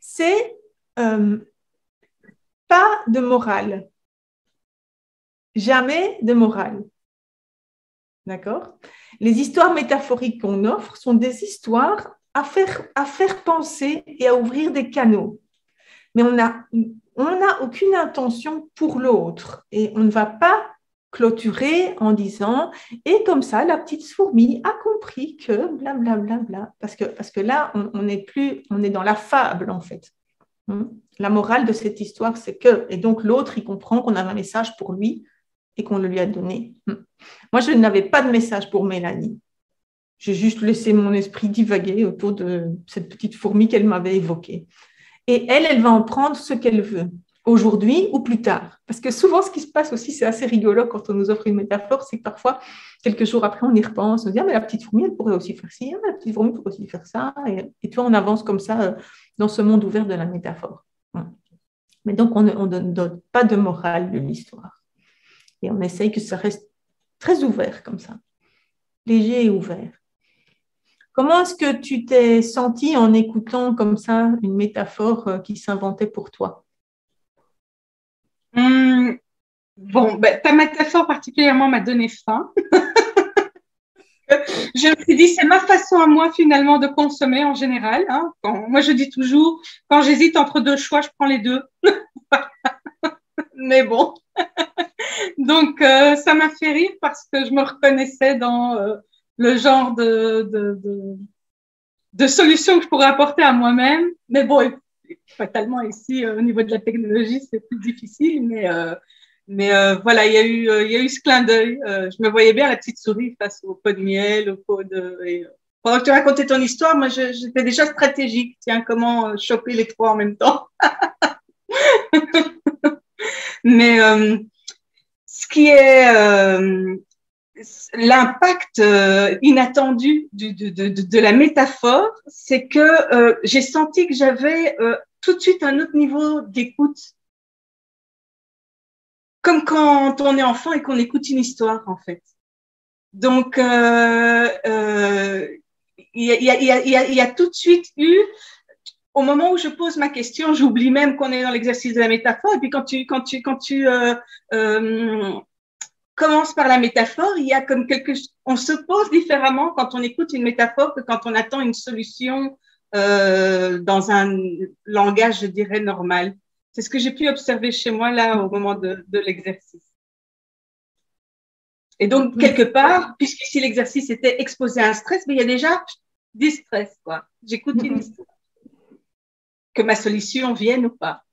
C'est pas de morale. Jamais de morale. D'accord? Les histoires métaphoriques qu'on offre sont des histoires à faire penser et à ouvrir des canaux. Mais on n'a aucune intention pour l'autre. Et on ne va pas clôturer en disant « Et comme ça, la petite fourmi a compris que blablabla. Bla, bla. » Parce que là, on est dans la fable, en fait. La morale de cette histoire, c'est que… Et donc, l'autre, il comprend qu'on a un message pour lui et qu'on le lui a donné. Moi, je n'avais pas de message pour Mélanie. J'ai juste laissé mon esprit divaguer autour de cette petite fourmi qu'elle m'avait évoquée. Et elle va en prendre ce qu'elle veut, aujourd'hui ou plus tard. Parce que souvent, ce qui se passe aussi, c'est assez rigolo quand on nous offre une métaphore, c'est que parfois, quelques jours après, on y repense, on se dit « Ah, mais la petite fourmi, elle pourrait aussi faire ci, la petite fourmi pourrait aussi faire ça. » Et tu vois, on avance comme ça dans ce monde ouvert de la métaphore. Mais donc, on ne donne pas de morale de l'histoire. Et on essaye que ça reste très ouvert comme ça, léger et ouvert. Comment est-ce que tu t'es senti en écoutant comme ça une métaphore qui s'inventait pour toi? Bon, ta métaphore particulièrement m'a donné faim. Je me suis dit, c'est ma façon à moi finalement de consommer en général. Hein. Moi, je dis toujours, quand j'hésite entre deux choix, je prends les deux. Mais bon. Donc, ça m'a fait rire parce que je me reconnaissais dans le genre de solutions que je pourrais apporter à moi-même. Mais bon, fatalement ici, au niveau de la technologie, c'est plus difficile. Mais voilà, il y a eu ce clin d'œil. Je me voyais bien la petite souris face au pot de miel, au pot de… pendant que tu racontais ton histoire, moi, j'étais déjà stratégique. Tiens, comment choper les trois en même temps? Mais ce qui est l'impact inattendu de la métaphore, c'est que j'ai senti que j'avais tout de suite un autre niveau d'écoute. Comme quand on est enfant et qu'on écoute une histoire, en fait. Donc, il y a tout de suite eu… Au moment où je pose ma question, j'oublie même qu'on est dans l'exercice de la métaphore. Et puis quand tu commences par la métaphore, il y a comme on se pose différemment quand on écoute une métaphore que quand on attend une solution dans un langage, je dirais, normal. C'est ce que j'ai pu observer chez moi là au moment de l'exercice. Et donc quelque part, puisqu'ici l'exercice était exposé à un stress, mais il y a déjà du stress, quoi. J'écoute une histoire. Que ma solution vienne ou pas.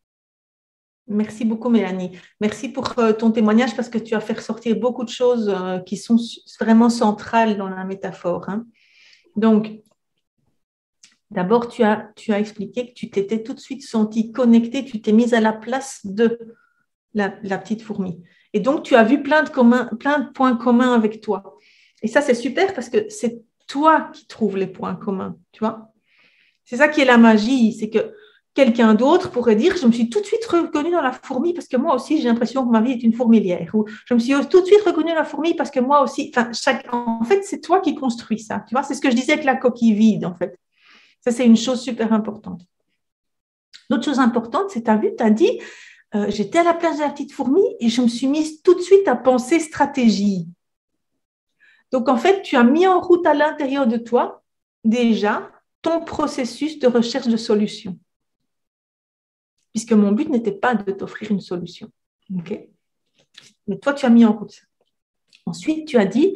Merci beaucoup, Mélanie. Merci pour ton témoignage parce que tu as fait ressortir beaucoup de choses qui sont vraiment centrales dans la métaphore. Hein. Donc, d'abord, tu as expliqué que tu t'étais tout de suite sentie connectée, tu t'es mise à la place de la petite fourmi. Et donc, tu as vu plein de points communs avec toi. Et ça, c'est super parce que c'est toi qui trouves les points communs, tu vois. C'est ça qui est la magie, c'est que quelqu'un d'autre pourrait dire « je me suis tout de suite reconnue dans la fourmi parce que moi aussi, j'ai l'impression que ma vie est une fourmilière » ou « je me suis tout de suite reconnue dans la fourmi parce que moi aussi… » En fait, c'est toi qui construis ça. Tu vois, c'est ce que je disais avec la coquille vide, en fait. Ça, c'est une chose super importante. L'autre chose importante, c'est, tu as dit j'étais à la place de la petite fourmi et je me suis mise tout de suite à penser stratégie. Donc, en fait, tu as mis en route à l'intérieur de toi, déjà, ton processus de recherche de solutions. puisque mon but n'était pas de t'offrir une solution. Okay? Mais toi, tu as mis en route ça. Ensuite, tu as dit,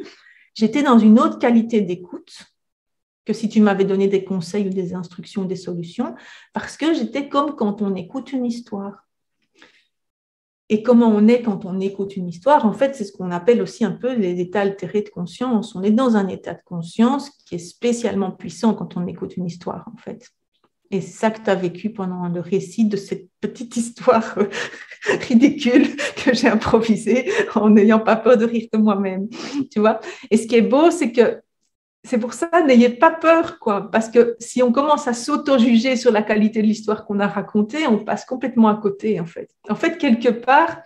j'étais dans une autre qualité d'écoute que si tu m'avais donné des conseils ou des instructions, des solutions, parce que j'étais comme quand on écoute une histoire. Et comment on est quand on écoute une histoire, en fait, c'est ce qu'on appelle aussi un peu les états altérés de conscience. On est dans un état de conscience qui est spécialement puissant quand on écoute une histoire, en fait. Et c'est ça que tu as vécu pendant le récit de cette petite histoire ridicule que j'ai improvisée en n'ayant pas peur de rire de moi-même, tu vois. Et ce qui est beau, c'est que c'est pour ça, n'ayez pas peur, quoi, parce que si on commence à s'auto-juger sur la qualité de l'histoire qu'on a racontée, on passe complètement à côté, en fait. En fait, quelque part,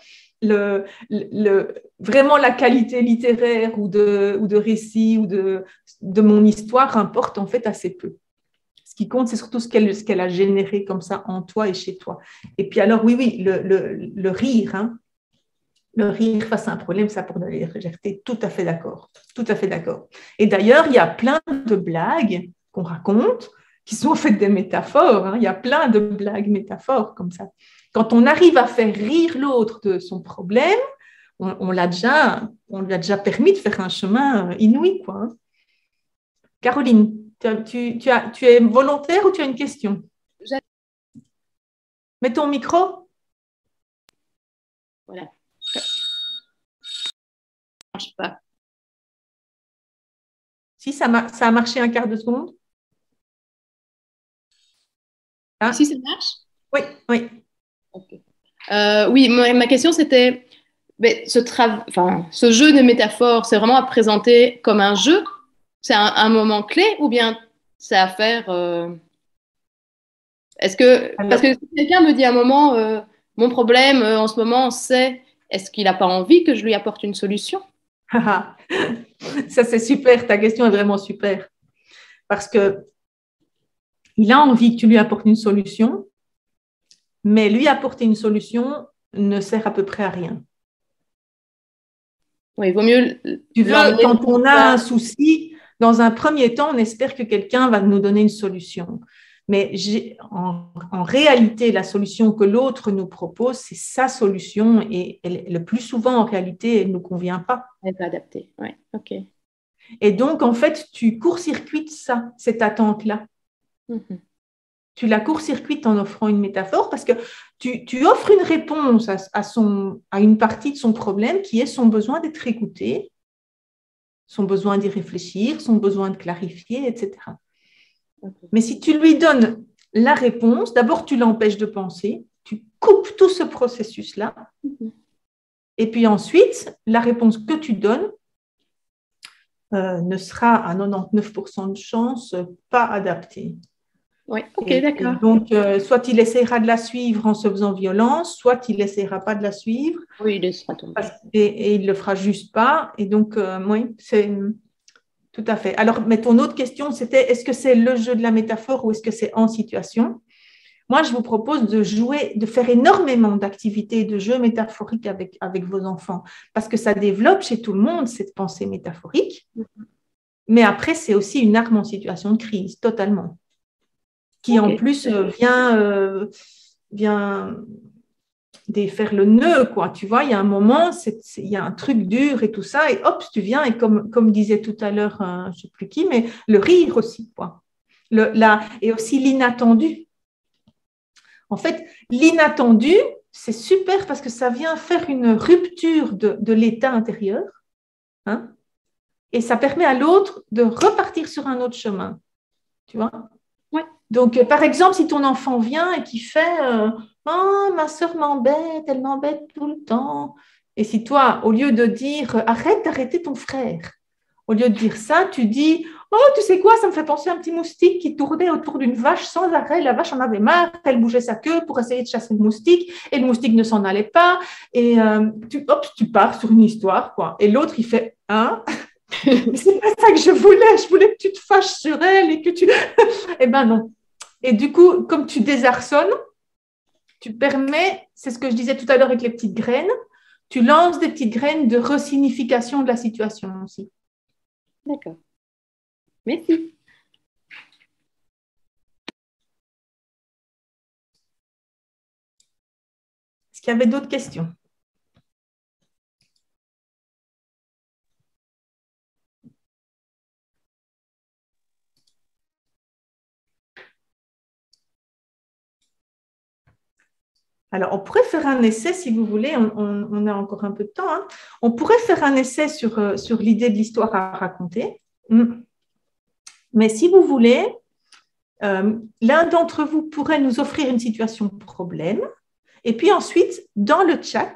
vraiment la qualité littéraire ou de récit ou de mon histoire importe en fait assez peu. Ce qui compte, c'est surtout ce qu'elle a généré comme ça en toi et chez toi. Et puis alors, oui, le rire, hein, le rire face à un problème, ça pour de la légèreté, tout à fait d'accord. Tout à fait d'accord. Et d'ailleurs, il y a plein de blagues qu'on raconte qui sont en fait des métaphores. Hein. Il y a plein de blagues métaphores comme ça. Quand on arrive à faire rire l'autre de son problème, on lui a déjà permis de faire un chemin inouï, quoi. Hein. Caroline, tu es volontaire ou tu as une question? Mets ton micro. Voilà. Ça marche pas. Si, ça a marché un quart de seconde. Ah. Si, ça marche? Oui, oui. Okay. Oui, ma question c'était, ce jeu de métaphores, c'est vraiment à présenter comme un jeu? C'est un moment clé ou bien c'est à faire Est-ce que, parce que si quelqu'un me dit à un moment, mon problème en ce moment, c'est, est-ce qu'il n'a pas envie que je lui apporte une solution? Ça, c'est super. Ta question est vraiment super. Parce que il a envie que tu lui apportes une solution, mais lui apporter une solution ne sert à peu près à rien. Oui, il vaut mieux. Quand on a un souci, dans un premier temps, on espère que quelqu'un va nous donner une solution. Mais en réalité, la solution que l'autre nous propose, c'est sa solution et le plus souvent, en réalité, elle ne nous convient pas. Elle n'est pas adaptée, oui, ok. Et donc, en fait, tu court-circuites ça, cette attente-là. Mm-hmm. Tu la court-circuites en offrant une métaphore parce que tu offres une réponse à une partie de son problème qui est son besoin d'être écouté, son besoin d'y réfléchir, son besoin de clarifier, etc. Okay. Mais si tu lui donnes la réponse, d'abord tu l'empêches de penser, tu coupes tout ce processus-là, et puis ensuite, la réponse que tu donnes ne sera à 99% de chance pas adaptée. Oui, ok, d'accord. Donc, soit il essaiera de la suivre en se faisant violence, soit il n'essaiera pas de la suivre. Oui, il laissera tomber. Et il ne le fera juste pas. Et donc, oui, c'est tout à fait. Alors, mais ton autre question, c'était est-ce que c'est le jeu de la métaphore ou est-ce que c'est en situation? Moi, je vous propose de faire énormément d'activités de jeux métaphoriques avec vos enfants parce que ça développe chez tout le monde cette pensée métaphorique. Mais après, c'est aussi une arme en situation de crise, totalement. Qui en plus vient défaire le nœud, quoi. Tu vois, il y a un moment, il y a un truc dur et tout ça, et hop, tu viens, et comme disait tout à l'heure, je ne sais plus qui, mais le rire aussi, quoi. Et aussi l'inattendu. En fait, l'inattendu, c'est super parce que ça vient faire une rupture de l'état intérieur, hein, et ça permet à l'autre de repartir sur un autre chemin, tu vois. Ouais. Donc, par exemple, si ton enfant vient et qui fait « Oh, ma soeur m'embête, elle m'embête tout le temps », et si toi, au lieu de dire « Arrête d'arrêter ton frère », au lieu de dire ça, tu dis « Oh, tu sais quoi, ça me fait penser à un petit moustique qui tournait autour d'une vache sans arrêt. La vache en avait marre, elle bougeait sa queue pour essayer de chasser le moustique, et le moustique ne s'en allait pas. » Et tu pars sur une histoire, quoi. Et l'autre, il fait « Hein ?» Mais c'est pas ça que je voulais que tu te fâches sur elle et que tu… Eh ben non. Et du coup, comme tu désarçonnes, tu permets, c'est ce que je disais tout à l'heure avec les petites graines, tu lances des petites graines de resignification de la situation aussi. D'accord. Merci. qu'il y avait d'autres questions? Alors, on pourrait faire un essai, si vous voulez, on a encore un peu de temps, hein. On pourrait faire un essai sur l'idée de l'histoire à raconter. Mais si vous voulez, l'un d'entre vous pourrait nous offrir une situation problème, et puis ensuite, dans le chat,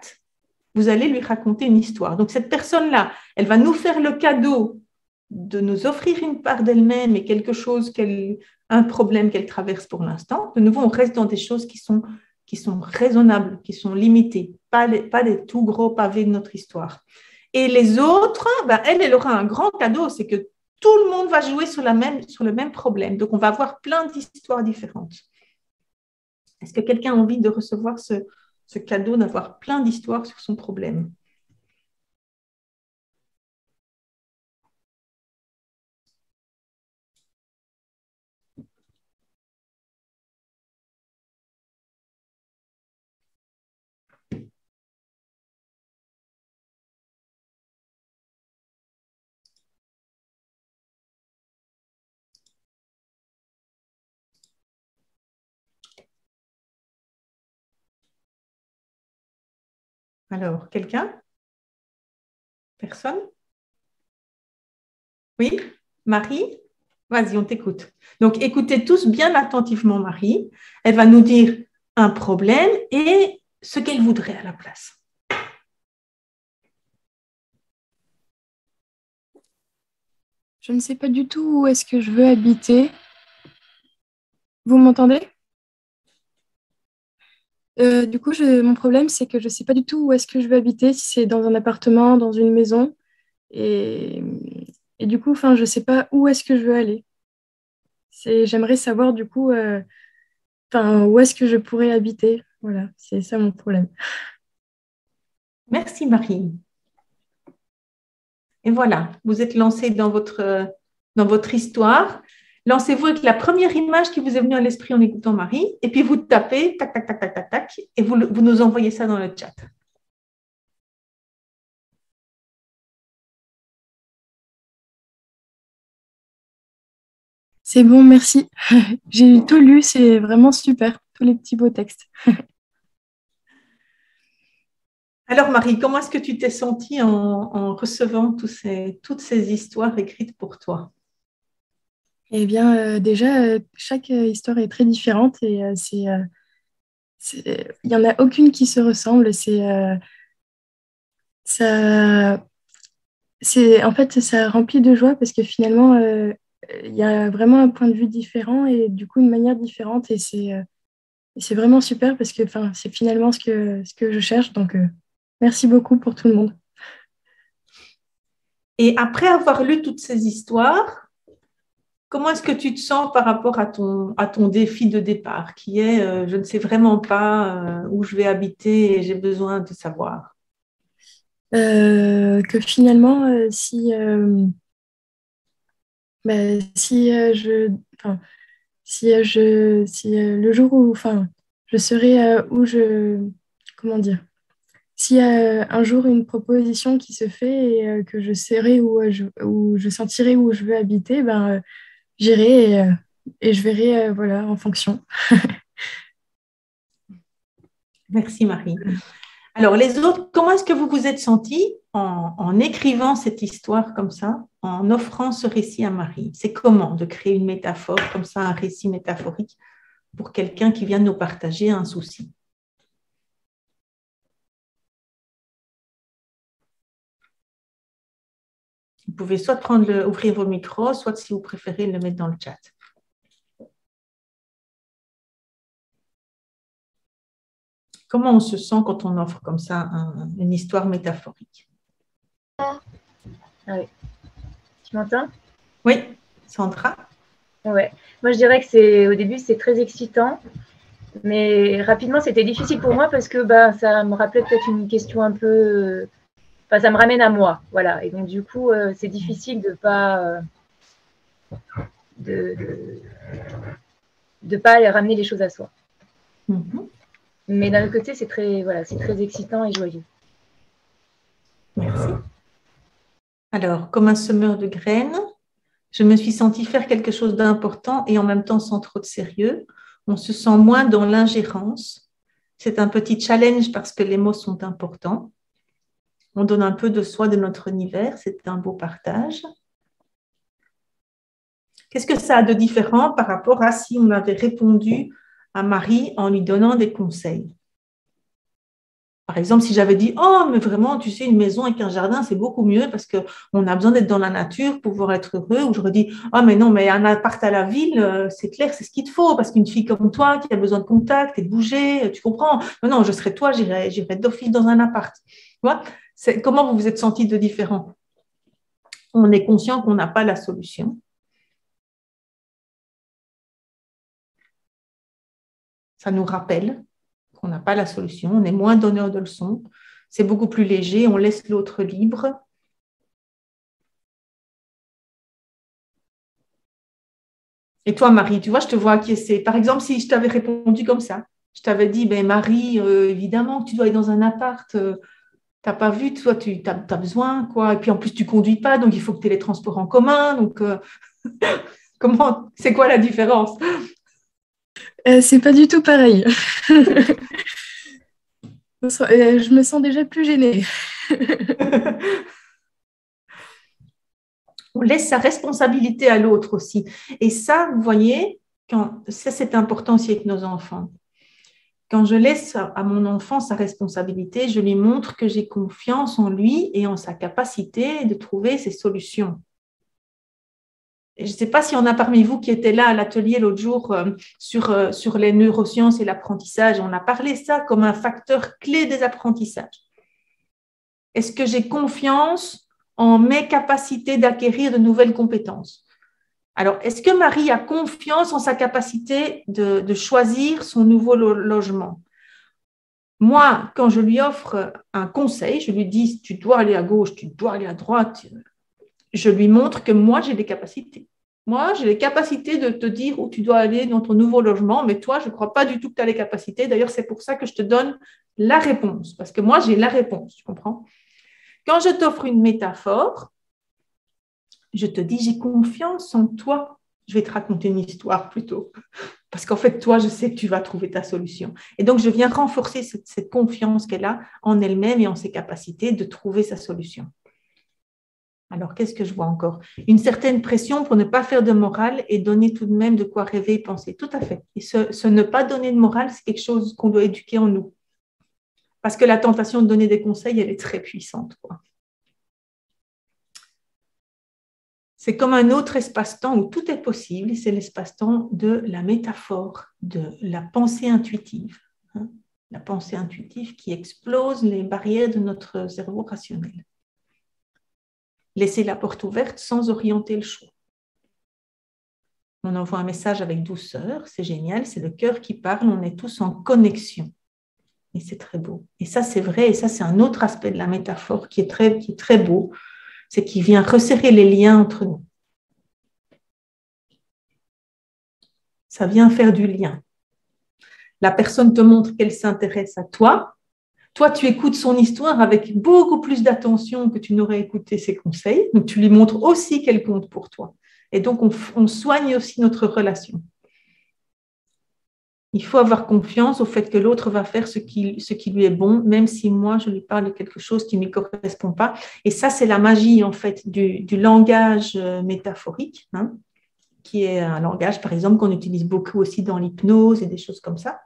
vous allez lui raconter une histoire. Donc, cette personne-là, elle va nous faire le cadeau de nous offrir une part d'elle-même et quelque chose, un problème qu'elle traverse pour l'instant. De nouveau, on reste dans des choses qui sont raisonnables, qui sont limitées, pas des tout gros pavés de notre histoire. Et les autres, elle aura un grand cadeau, c'est que tout le monde va jouer sur le même problème. Donc, on va avoir plein d'histoires différentes. Est-ce que quelqu'un a envie de recevoir ce cadeau, d'avoir plein d'histoires sur son problème? Alors, quelqu'un? Personne? Oui? Marie? Vas-y, on t'écoute. Donc, écoutez tous bien attentivement Marie. Elle va nous dire un problème et ce qu'elle voudrait à la place. Je ne sais pas du tout où est-ce que je veux habiter. Vous m'entendez? Du coup, mon problème, c'est que je ne sais pas du tout où est-ce que je veux habiter, si c'est dans un appartement, dans une maison. Et, et du coup, je ne sais pas où est-ce que je veux aller. J'aimerais savoir, du coup, où est-ce que je pourrais habiter. Voilà, c'est ça mon problème. Merci Marie. Et voilà, vous êtes lancé dans votre histoire. Lancez-vous avec la première image qui vous est venue à l'esprit en écoutant Marie, et puis vous tapez, tac, tac, tac, tac, tac, tac, et vous nous envoyez ça dans le chat. C'est bon, merci. J'ai tout lu, c'est vraiment super, tous les petits beaux textes. Alors Marie, comment est-ce que tu t'es sentie en recevant toutes ces histoires écrites pour toi? Eh bien, déjà, chaque histoire est très différente et il n'y en a aucune qui se ressemble. En fait, ça remplit de joie parce que finalement, il y a vraiment un point de vue différent et du coup, une manière différente. Et c'est vraiment super parce que c'est finalement ce que je cherche. Donc, merci beaucoup pour tout le monde. Et après avoir lu toutes ces histoires, comment est-ce que tu te sens par rapport à ton défi de départ, qui est je ne sais vraiment pas où je vais habiter et j'ai besoin de savoir? Que finalement, si le jour où, je serai comment dire, s'il y a un jour une proposition qui se fait et que je saurai où je sentirai où je veux habiter, j'irai et je verrai, voilà, en fonction. Merci Marie. Alors les autres, comment est-ce que vous vous êtes sentis en écrivant cette histoire comme ça, en offrant ce récit à Marie? C'est comment de créer une métaphore comme ça, un récit métaphorique pour quelqu'un qui vient nous partager un souci? Vous pouvez soit ouvrir vos micros, soit si vous préférez le mettre dans le chat. Comment on se sent quand on offre comme ça une histoire métaphorique? Ah oui. Tu m'entends? Oui, Sandra? Ouais. Moi, je dirais que au début, c'est très excitant, mais rapidement, c'était difficile pour moi parce que ça me rappelait peut-être une question un peu. Ça me ramène à moi, voilà. Et donc, du coup, c'est difficile de pas de pas ramener les choses à soi. Mm-hmm. Mais d'un autre côté, c'est très excitant et joyeux. Merci. Alors, comme un semeur de graines, je me suis sentie faire quelque chose d'important et en même temps sans trop de sérieux. On se sent moins dans l'ingérence. C'est un petit challenge parce que les mots sont importants. On donne un peu de soi, de notre univers. C'est un beau partage. Qu'est-ce que ça a de différent par rapport à si on avait répondu à Marie en lui donnant des conseils? Par exemple, si j'avais dit « Oh, mais vraiment, tu sais, une maison avec un jardin, c'est beaucoup mieux parce qu'on a besoin d'être dans la nature pour pouvoir être heureux. » Ou j'aurais dit « Oh, mais non, mais un appart à la ville, c'est clair, c'est ce qu'il te faut parce qu'une fille comme toi qui a besoin de contact et de bouger, tu comprends. Non, non, je serais toi, j'irais d'office dans un appart. » Tu vois, comment vous vous êtes senti de différent? On est conscient qu'on n'a pas la solution. Ça nous rappelle qu'on n'a pas la solution, on est moins donneur de leçons, c'est beaucoup plus léger, on laisse l'autre libre. Et toi, Marie, tu vois, je te vois acquiescer. Par exemple, si je t'avais répondu comme ça, je t'avais dit, ben Marie, évidemment que tu dois aller dans un appart, tu n'as pas vu, toi, tu as besoin, quoi. Et puis en plus, tu ne conduis pas, donc il faut que tu aies les transports en commun. Donc, c'est quoi la différence? C'est pas du tout pareil. Je me sens déjà plus gênée. On laisse sa responsabilité à l'autre aussi. Et ça, vous voyez, ça c'est important aussi avec nos enfants. Quand je laisse à mon enfant sa responsabilité, je lui montre que j'ai confiance en lui et en sa capacité de trouver ses solutions. Je ne sais pas s'il y en a parmi vous qui étaient là à l'atelier l'autre jour sur les neurosciences et l'apprentissage. On a parlé de ça comme un facteur clé des apprentissages. Est-ce que j'ai confiance en mes capacités d'acquérir de nouvelles compétences? Alors, est-ce que Marie a confiance en sa capacité de choisir son nouveau logement? Moi, quand je lui offre un conseil, je lui dis, tu dois aller à gauche, tu dois aller à droite, je lui montre que moi, j'ai des capacités. Moi, j'ai les capacités de te dire où tu dois aller dans ton nouveau logement, mais toi, je ne crois pas du tout que tu as les capacités. D'ailleurs, c'est pour ça que je te donne la réponse, parce que moi, j'ai la réponse, tu comprends? Quand je t'offre une métaphore, je te dis, j'ai confiance en toi. Je vais te raconter une histoire plutôt, parce qu'en fait, toi, je sais que tu vas trouver ta solution. Et donc, je viens renforcer cette confiance qu'elle a en elle-même et en ses capacités de trouver sa solution. Alors, qu'est-ce que je vois encore? Une certaine pression pour ne pas faire de morale et donner tout de même de quoi rêver et penser. Tout à fait. Et ce ne pas donner de morale, c'est quelque chose qu'on doit éduquer en nous. Parce que la tentation de donner des conseils, elle est très puissante, quoi. C'est comme un autre espace-temps où tout est possible, c'est l'espace-temps de la métaphore, de la pensée intuitive. La pensée intuitive qui explose les barrières de notre cerveau rationnel. Laisser la porte ouverte sans orienter le choix. On envoie un message avec douceur, c'est génial, c'est le cœur qui parle, on est tous en connexion. Et c'est très beau. Et ça, c'est vrai, et ça, c'est un autre aspect de la métaphore qui est très beau, c'est qu'il vient resserrer les liens entre nous. Ça vient faire du lien. La personne te montre qu'elle s'intéresse à toi. Toi, tu écoutes son histoire avec beaucoup plus d'attention que tu n'aurais écouté ses conseils. Donc, tu lui montres aussi qu'elle compte pour toi. Et donc, on soigne aussi notre relation. Il faut avoir confiance au fait que l'autre va faire ce qui lui est bon, même si moi, je lui parle de quelque chose qui ne lui correspond pas. Et ça, c'est la magie, en fait, du langage métaphorique, qui est un langage, par exemple, qu'on utilise beaucoup aussi dans l'hypnose et des choses comme ça.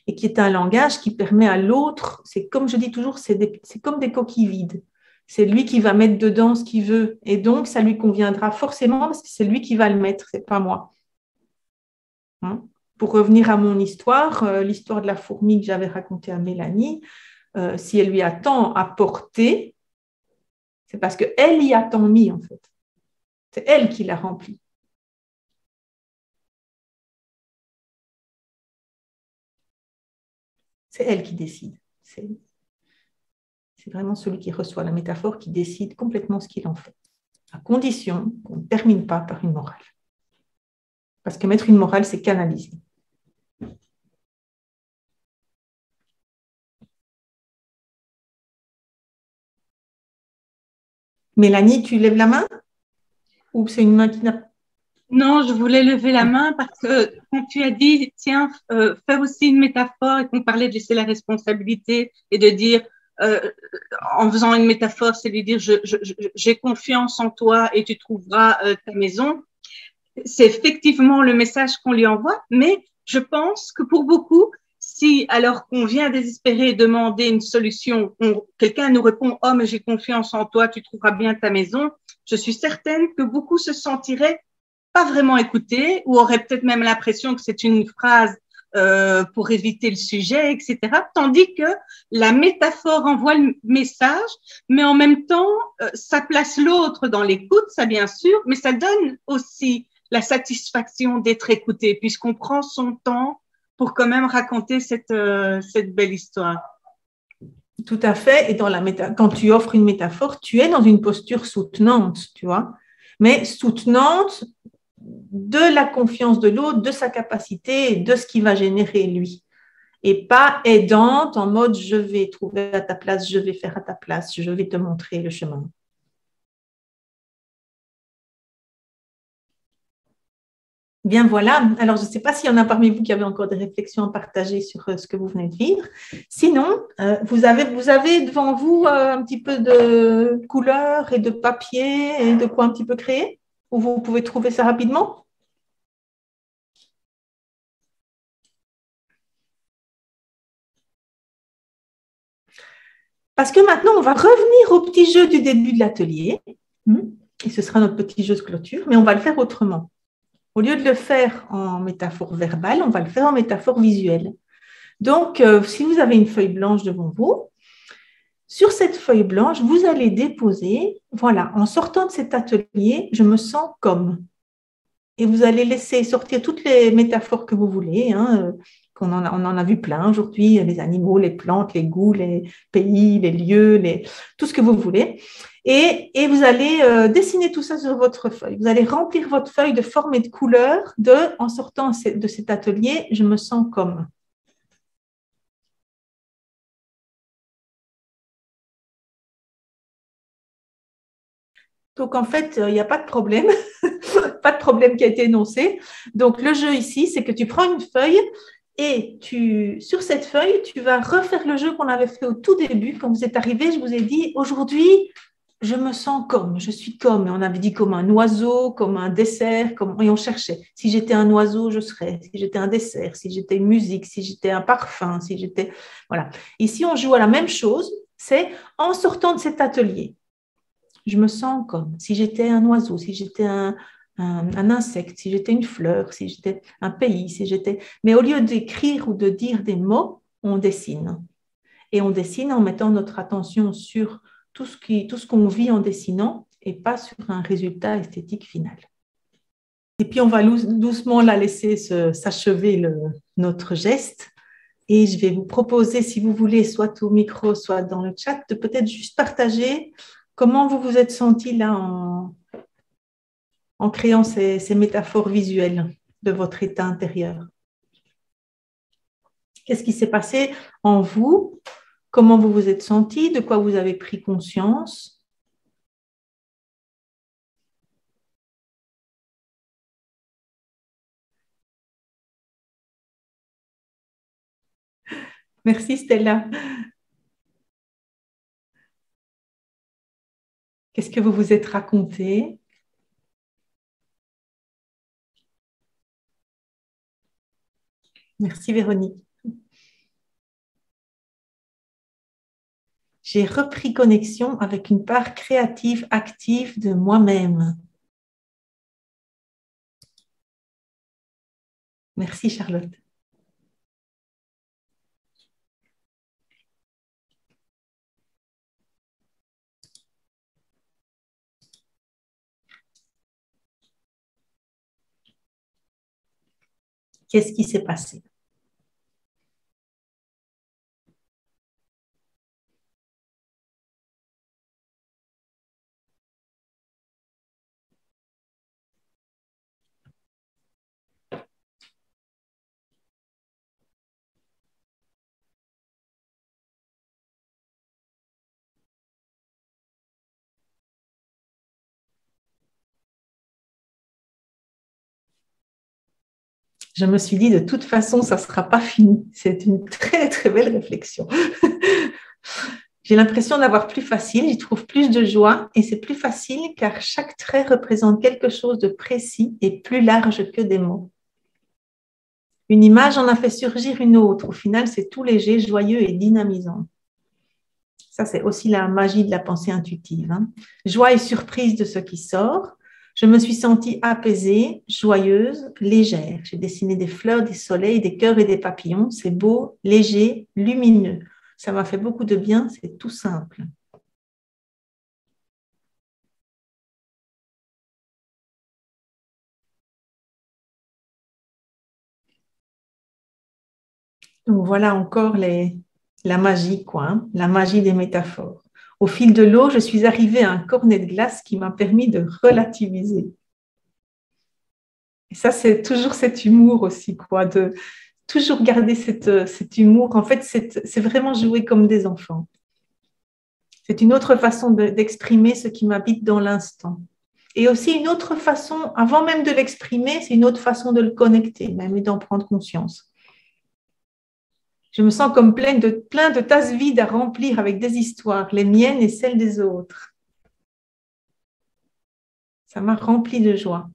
Et qui est un langage qui permet à l'autre, c'est comme je dis toujours, c'est comme des coquilles vides. C'est lui qui va mettre dedans ce qu'il veut. Et donc, ça lui conviendra forcément parce que c'est lui qui va le mettre, ce n'est pas moi. Pour revenir à mon histoire, l'histoire de la fourmi que j'avais racontée à Mélanie, si elle lui a tant apporté, c'est parce qu'elle y a tant mis, en fait. C'est elle qui l'a rempli. C'est elle qui décide. C'est vraiment celui qui reçoit la métaphore qui décide complètement ce qu'il en fait, à condition qu'on ne termine pas par une morale. Parce que mettre une morale, c'est canaliser. Mélanie, tu lèves la main? Ou c'est une main qui n'a... Non, je voulais lever la main parce que quand tu as dit, tiens, fais aussi une métaphore et qu'on parlait de laisser la responsabilité et de dire, en faisant une métaphore, c'est lui dire, j'ai confiance en toi et tu trouveras ta maison. C'est effectivement le message qu'on lui envoie, mais je pense que pour beaucoup, si alors qu'on vient désespérer demander une solution, quelqu'un nous répond « Oh, mais j'ai confiance en toi, tu trouveras bien ta maison », je suis certaine que beaucoup se sentiraient pas vraiment écoutés ou auraient peut-être même l'impression que c'est une phrase pour éviter le sujet, etc. Tandis que la métaphore envoie le message, mais en même temps, ça place l'autre dans l'écoute, ça bien sûr, mais ça donne aussi la satisfaction d'être écouté, puisqu'on prend son temps pour quand même raconter cette belle histoire. Tout à fait. Et quand tu offres une métaphore, tu es dans une posture soutenante, tu vois, mais soutenante de la confiance de l'autre, de sa capacité, de ce qu'il va générer lui. Et pas aidante en mode je vais trouver à ta place, je vais faire à ta place, je vais te montrer le chemin. Bien voilà, alors je ne sais pas s'il y en a parmi vous qui avez encore des réflexions à partager sur ce que vous venez de vivre. Sinon, vous avez devant vous un petit peu de couleur et de papier et de quoi un petit peu créer, où vous pouvez trouver ça rapidement. Parce que maintenant, on va revenir au petit jeu du début de l'atelier, et ce sera notre petit jeu de clôture, mais on va le faire autrement. Au lieu de le faire en métaphore verbale, on va le faire en métaphore visuelle. Donc, si vous avez une feuille blanche devant vous, sur cette feuille blanche, vous allez déposer, voilà, en sortant de cet atelier, je me sens comme. Et vous allez laisser sortir toutes les métaphores que vous voulez, on en a vu plein aujourd'hui, les animaux, les plantes, les goûts, les pays, les lieux, tout ce que vous voulez. Et vous allez dessiner tout ça sur votre feuille. Vous allez remplir votre feuille de formes et de couleurs en sortant de cet atelier, je me sens comme. Donc, en fait, il n'y a pas de problème, pas de problème qui a été énoncé. Donc, le jeu ici, c'est que tu prends une feuille et sur cette feuille, tu vas refaire le jeu qu'on avait fait au tout début. Quand vous êtes arrivé, je vous ai dit, aujourd'hui, je me sens comme, je suis comme. Et on avait dit comme un oiseau, comme un dessert, et on cherchait. Si j'étais un oiseau, je serais. Si j'étais un dessert, si j'étais une musique, si j'étais un parfum, si j'étais… Voilà. Ici, on joue à la même chose, c'est en sortant de cet atelier. Je me sens comme si j'étais un oiseau, si j'étais un insecte, si j'étais une fleur, si j'étais un pays, si j'étais… Mais au lieu d'écrire ou de dire des mots, on dessine. Et on dessine en mettant notre attention sur tout ce qu'on vit en dessinant et pas sur un résultat esthétique final. Et puis, on va doucement la laisser s'achever notre geste. Et je vais vous proposer, si vous voulez, soit au micro, soit dans le chat, de peut-être juste partager comment vous vous êtes senti là en créant ces métaphores visuelles de votre état intérieur. Qu'est-ce qui s'est passé en vous? Comment vous vous êtes senti? De quoi vous avez pris conscience? Merci Stella. Qu'est-ce que vous vous êtes raconté? Merci Véronique. J'ai repris connexion avec une part créative, active de moi-même. Merci Charlotte. Qu'est-ce qui s'est passé? je me suis dit, de toute façon, ça ne sera pas fini. C'est une très, très belle réflexion. J'ai l'impression d'avoir plus facile, j'y trouve plus de joie et c'est plus facile car chaque trait représente quelque chose de précis et plus large que des mots. Une image en a fait surgir une autre. Au final, c'est tout léger, joyeux et dynamisant. Ça, c'est aussi la magie de la pensée intuitive. Hein. Joie et surprise de ce qui sort. Je me suis sentie apaisée, joyeuse, légère. J'ai dessiné des fleurs, des soleils, des cœurs et des papillons. C'est beau, léger, lumineux. Ça m'a fait beaucoup de bien, c'est tout simple. Donc voilà encore la magie, quoi, hein, la magie des métaphores. Au fil de l'eau, je suis arrivée à un cornet de glace qui m'a permis de relativiser. Et ça, c'est toujours cet humour aussi, quoi, de toujours garder cet humour. En fait, c'est vraiment jouer comme des enfants. C'est une autre façon d'exprimer ce qui m'habite dans l'instant. Et aussi une autre façon, avant même de l'exprimer, c'est une autre façon de le connecter, même et d'en prendre conscience. Je me sens comme plein de tasses vides à remplir avec des histoires, les miennes et celles des autres. Ça m'a rempli de joie.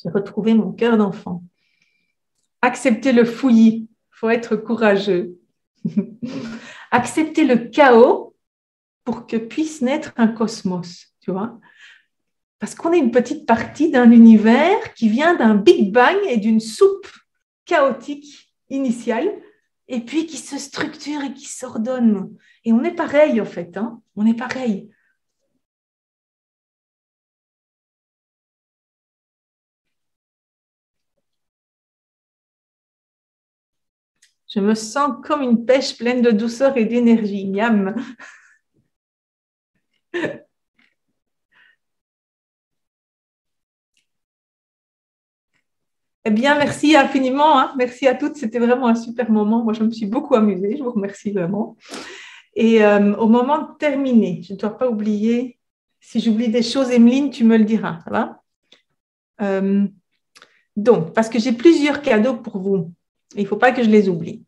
J'ai retrouvé mon cœur d'enfant. Accepter le fouillis, il faut être courageux. Accepter le chaos pour que puisse naître un cosmos, tu vois. Parce qu'on est une petite partie d'un univers qui vient d'un Big Bang et d'une soupe chaotique initiale, et puis qui se structure et qui s'ordonne. Et on est pareil, en fait. Hein, on est pareil. Je me sens comme une pêche pleine de douceur et d'énergie. Miam. Eh bien, merci infiniment. Hein. Merci à toutes. C'était vraiment un super moment. Moi, je me suis beaucoup amusée. Je vous remercie vraiment. Et au moment de terminer, je ne dois pas oublier, si j'oublie des choses, Emeline, tu me le diras. Ça va? Donc, parce que j'ai plusieurs cadeaux pour vous. Il ne faut pas que je les oublie.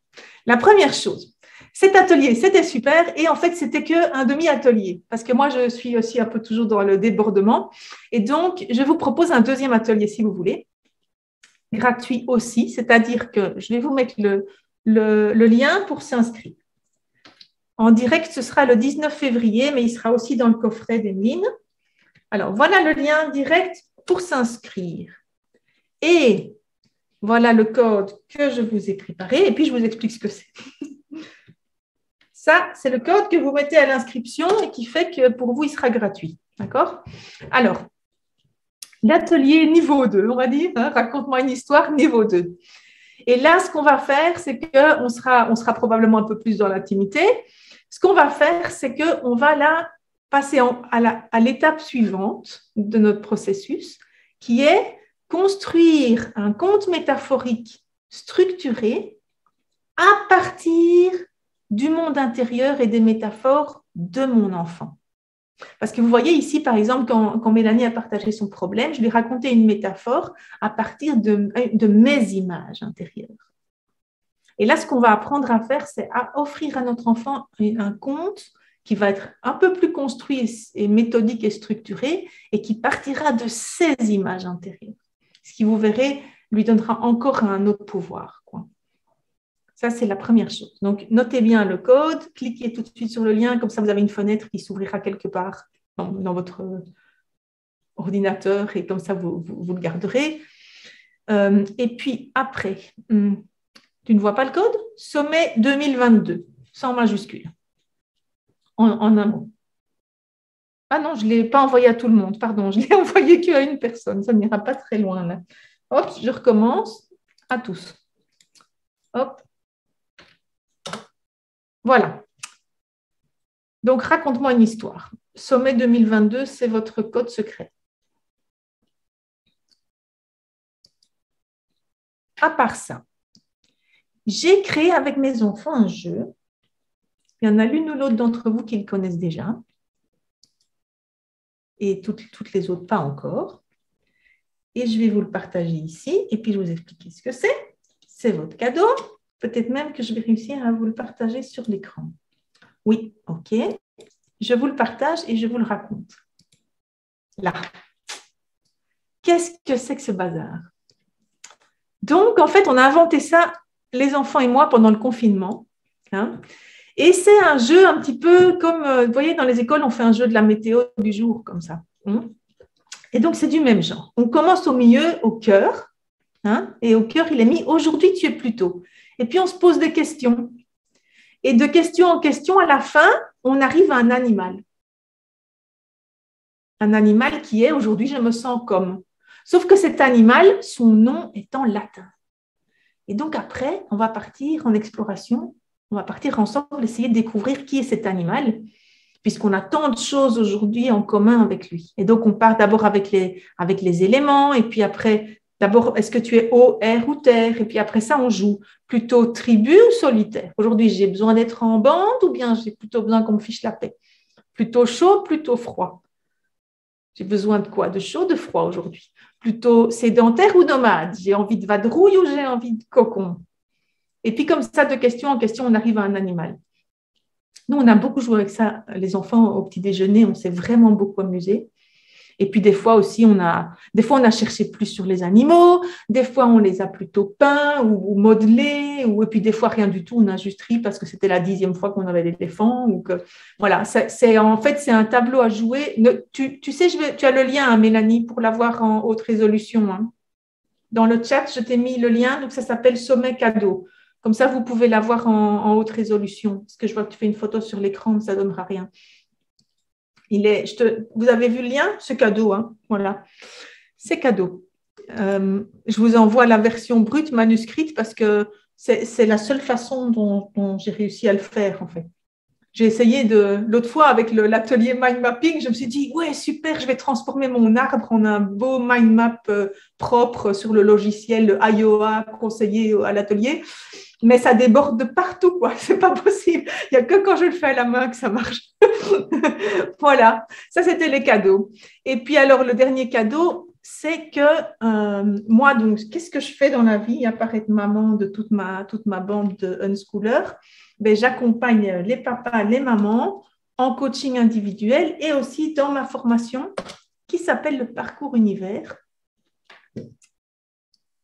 La première chose, cet atelier, c'était super. Et en fait, c'était qu'un demi-atelier. Parce que moi, je suis aussi un peu toujours dans le débordement. Et donc, je vous propose un deuxième atelier, si vous voulez. Gratuit aussi, c'est-à-dire que je vais vous mettre le lien pour s'inscrire. En direct, ce sera le 19 février, mais il sera aussi dans le coffret d'Emeline. Alors, voilà le lien direct pour s'inscrire. Et voilà le code que je vous ai préparé, et puis je vous explique ce que c'est. Ça, c'est le code que vous mettez à l'inscription et qui fait que pour vous, il sera gratuit. D'accord? Alors, l'atelier niveau 2, on va dire, hein, raconte-moi une histoire niveau 2. Et là, ce qu'on va faire, c'est qu'on sera probablement un peu plus dans l'intimité. Ce qu'on va faire, c'est qu'on va là passer à l'étape suivante de notre processus, qui est construire un conte métaphorique structuré à partir du monde intérieur et des métaphores de mon enfant. Parce que vous voyez ici, par exemple, quand Mélanie a partagé son problème, je lui ai raconté une métaphore à partir de mes images intérieures. Et là, ce qu'on va apprendre à faire, c'est à offrir à notre enfant un conte qui va être un peu plus construit et méthodique et structuré et qui partira de ses images intérieures. Ce qui, vous verrez, lui donnera encore un autre pouvoir, quoi. Ça, c'est la première chose. Donc, notez bien le code, cliquez tout de suite sur le lien, comme ça, vous avez une fenêtre qui s'ouvrira quelque part dans votre ordinateur et comme ça, vous le garderez. Et puis, après, tu ne vois pas le code? Sommet 2022, sans majuscule, en un mot. Ah non, je ne l'ai pas envoyé à tout le monde, pardon, je l'ai envoyé qu'à une personne, ça n'ira pas très loin là. Hop, je recommence à tous. Hop. Voilà. Donc, raconte-moi une histoire. Sommet 2022, c'est votre code secret. À part ça, j'ai créé avec mes enfants un jeu. Il y en a l'une ou l'autre d'entre vous qui le connaissent déjà. Et toutes les autres pas encore. et je vais vous le partager ici. Et puis, je vais vous expliquer ce que c'est. C'est votre cadeau. Peut-être même que je vais réussir à vous le partager sur l'écran. Oui, OK. Je vous le partage et je vous le raconte. Là. Qu'est-ce que c'est que ce bazar? Donc, en fait, on a inventé ça, les enfants et moi, pendant le confinement. Hein. Et c'est un jeu un petit peu comme, vous voyez, dans les écoles, on fait un jeu de la météo du jour, comme ça. Et donc, c'est du même genre. On commence au milieu, au cœur. Hein, et au cœur, il est mis « Aujourd'hui, tu es plus tôt ». Et puis, on se pose des questions. Et de question en question, à la fin, on arrive à un animal. Un animal qui est « Aujourd'hui, je me sens comme ». Sauf que cet animal, son nom est en latin. Et donc, après, on va partir en exploration. On va partir ensemble, essayer de découvrir qui est cet animal, puisqu'on a tant de choses aujourd'hui en commun avec lui. Et donc, on part d'abord avec les éléments, et puis après, d'abord, est-ce que tu es eau, air ou terre? Et puis après ça, on joue plutôt tribu ou solitaire. Aujourd'hui, j'ai besoin d'être en bande ou bien j'ai plutôt besoin qu'on me fiche la paix? Plutôt chaud, plutôt froid? J'ai besoin de quoi? De chaud, de froid aujourd'hui? Plutôt sédentaire ou nomade? J'ai envie de vadrouille ou j'ai envie de cocon? Et puis comme ça, de question en question, on arrive à un animal. Nous, on a beaucoup joué avec ça, les enfants, au petit déjeuner. On s'est vraiment beaucoup amusés. Et puis des fois aussi, on a cherché plus sur les animaux. Des fois, on les a plutôt peints ou modelés. Et puis des fois, rien du tout. On a juste ri parce que c'était la 10e fois qu'on avait l'éléphant. Voilà, en fait, c'est un tableau à jouer. Tu sais, tu as le lien, hein, Mélanie, pour l'avoir en haute résolution. Hein. Dans le chat, je t'ai mis le lien. Donc, ça s'appelle Sommet cadeau. Comme ça, vous pouvez l'avoir en haute résolution. Parce que je vois que tu fais une photo sur l'écran, ça ne donnera rien. Vous avez vu le lien? C'est cadeau. Hein, voilà. C'est cadeau. Je vous envoie la version brute manuscrite parce que c'est la seule façon dont j'ai réussi à le faire, en fait. J'ai essayé l'autre fois avec l'atelier mind mapping, je me suis dit, ouais, super, je vais transformer mon arbre en un beau mind map propre sur le logiciel Iowa conseillé à l'atelier. Mais ça déborde de partout, quoi. C'est pas possible. Il n'y a que quand je le fais à la main que ça marche. Voilà, ça c'était les cadeaux. Et puis alors, le dernier cadeau, c'est que moi, donc, qu'est-ce que je fais dans la vie, à part être maman de toute ma bande de unschoolers? Ben, j'accompagne les papas, les mamans en coaching individuel et aussi dans ma formation qui s'appelle le Parcours Univers,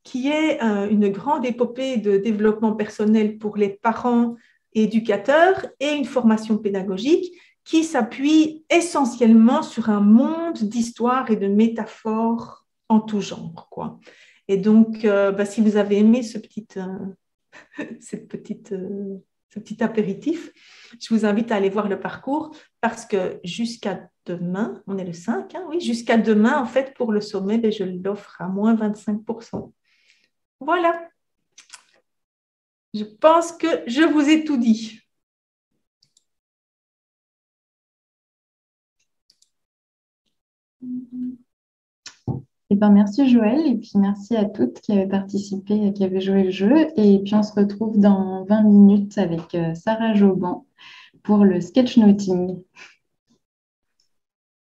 qui est une grande épopée de développement personnel pour les parents et éducateurs et une formation pédagogique qui s'appuie essentiellement sur un monde d'histoires et de métaphores en tout genre, quoi. Et donc, si vous avez aimé ce petit apéritif, je vous invite à aller voir le parcours parce que jusqu'à demain, on est le 5, hein, oui, jusqu'à demain, en fait, pour le sommet, je l'offre à moins 25%. Voilà. Je pense que je vous ai tout dit. Eh ben, merci Joël et puis merci à toutes qui avaient participé et qui avaient joué le jeu. Et puis on se retrouve dans 20 minutes avec Sarah Joban pour le sketchnoting.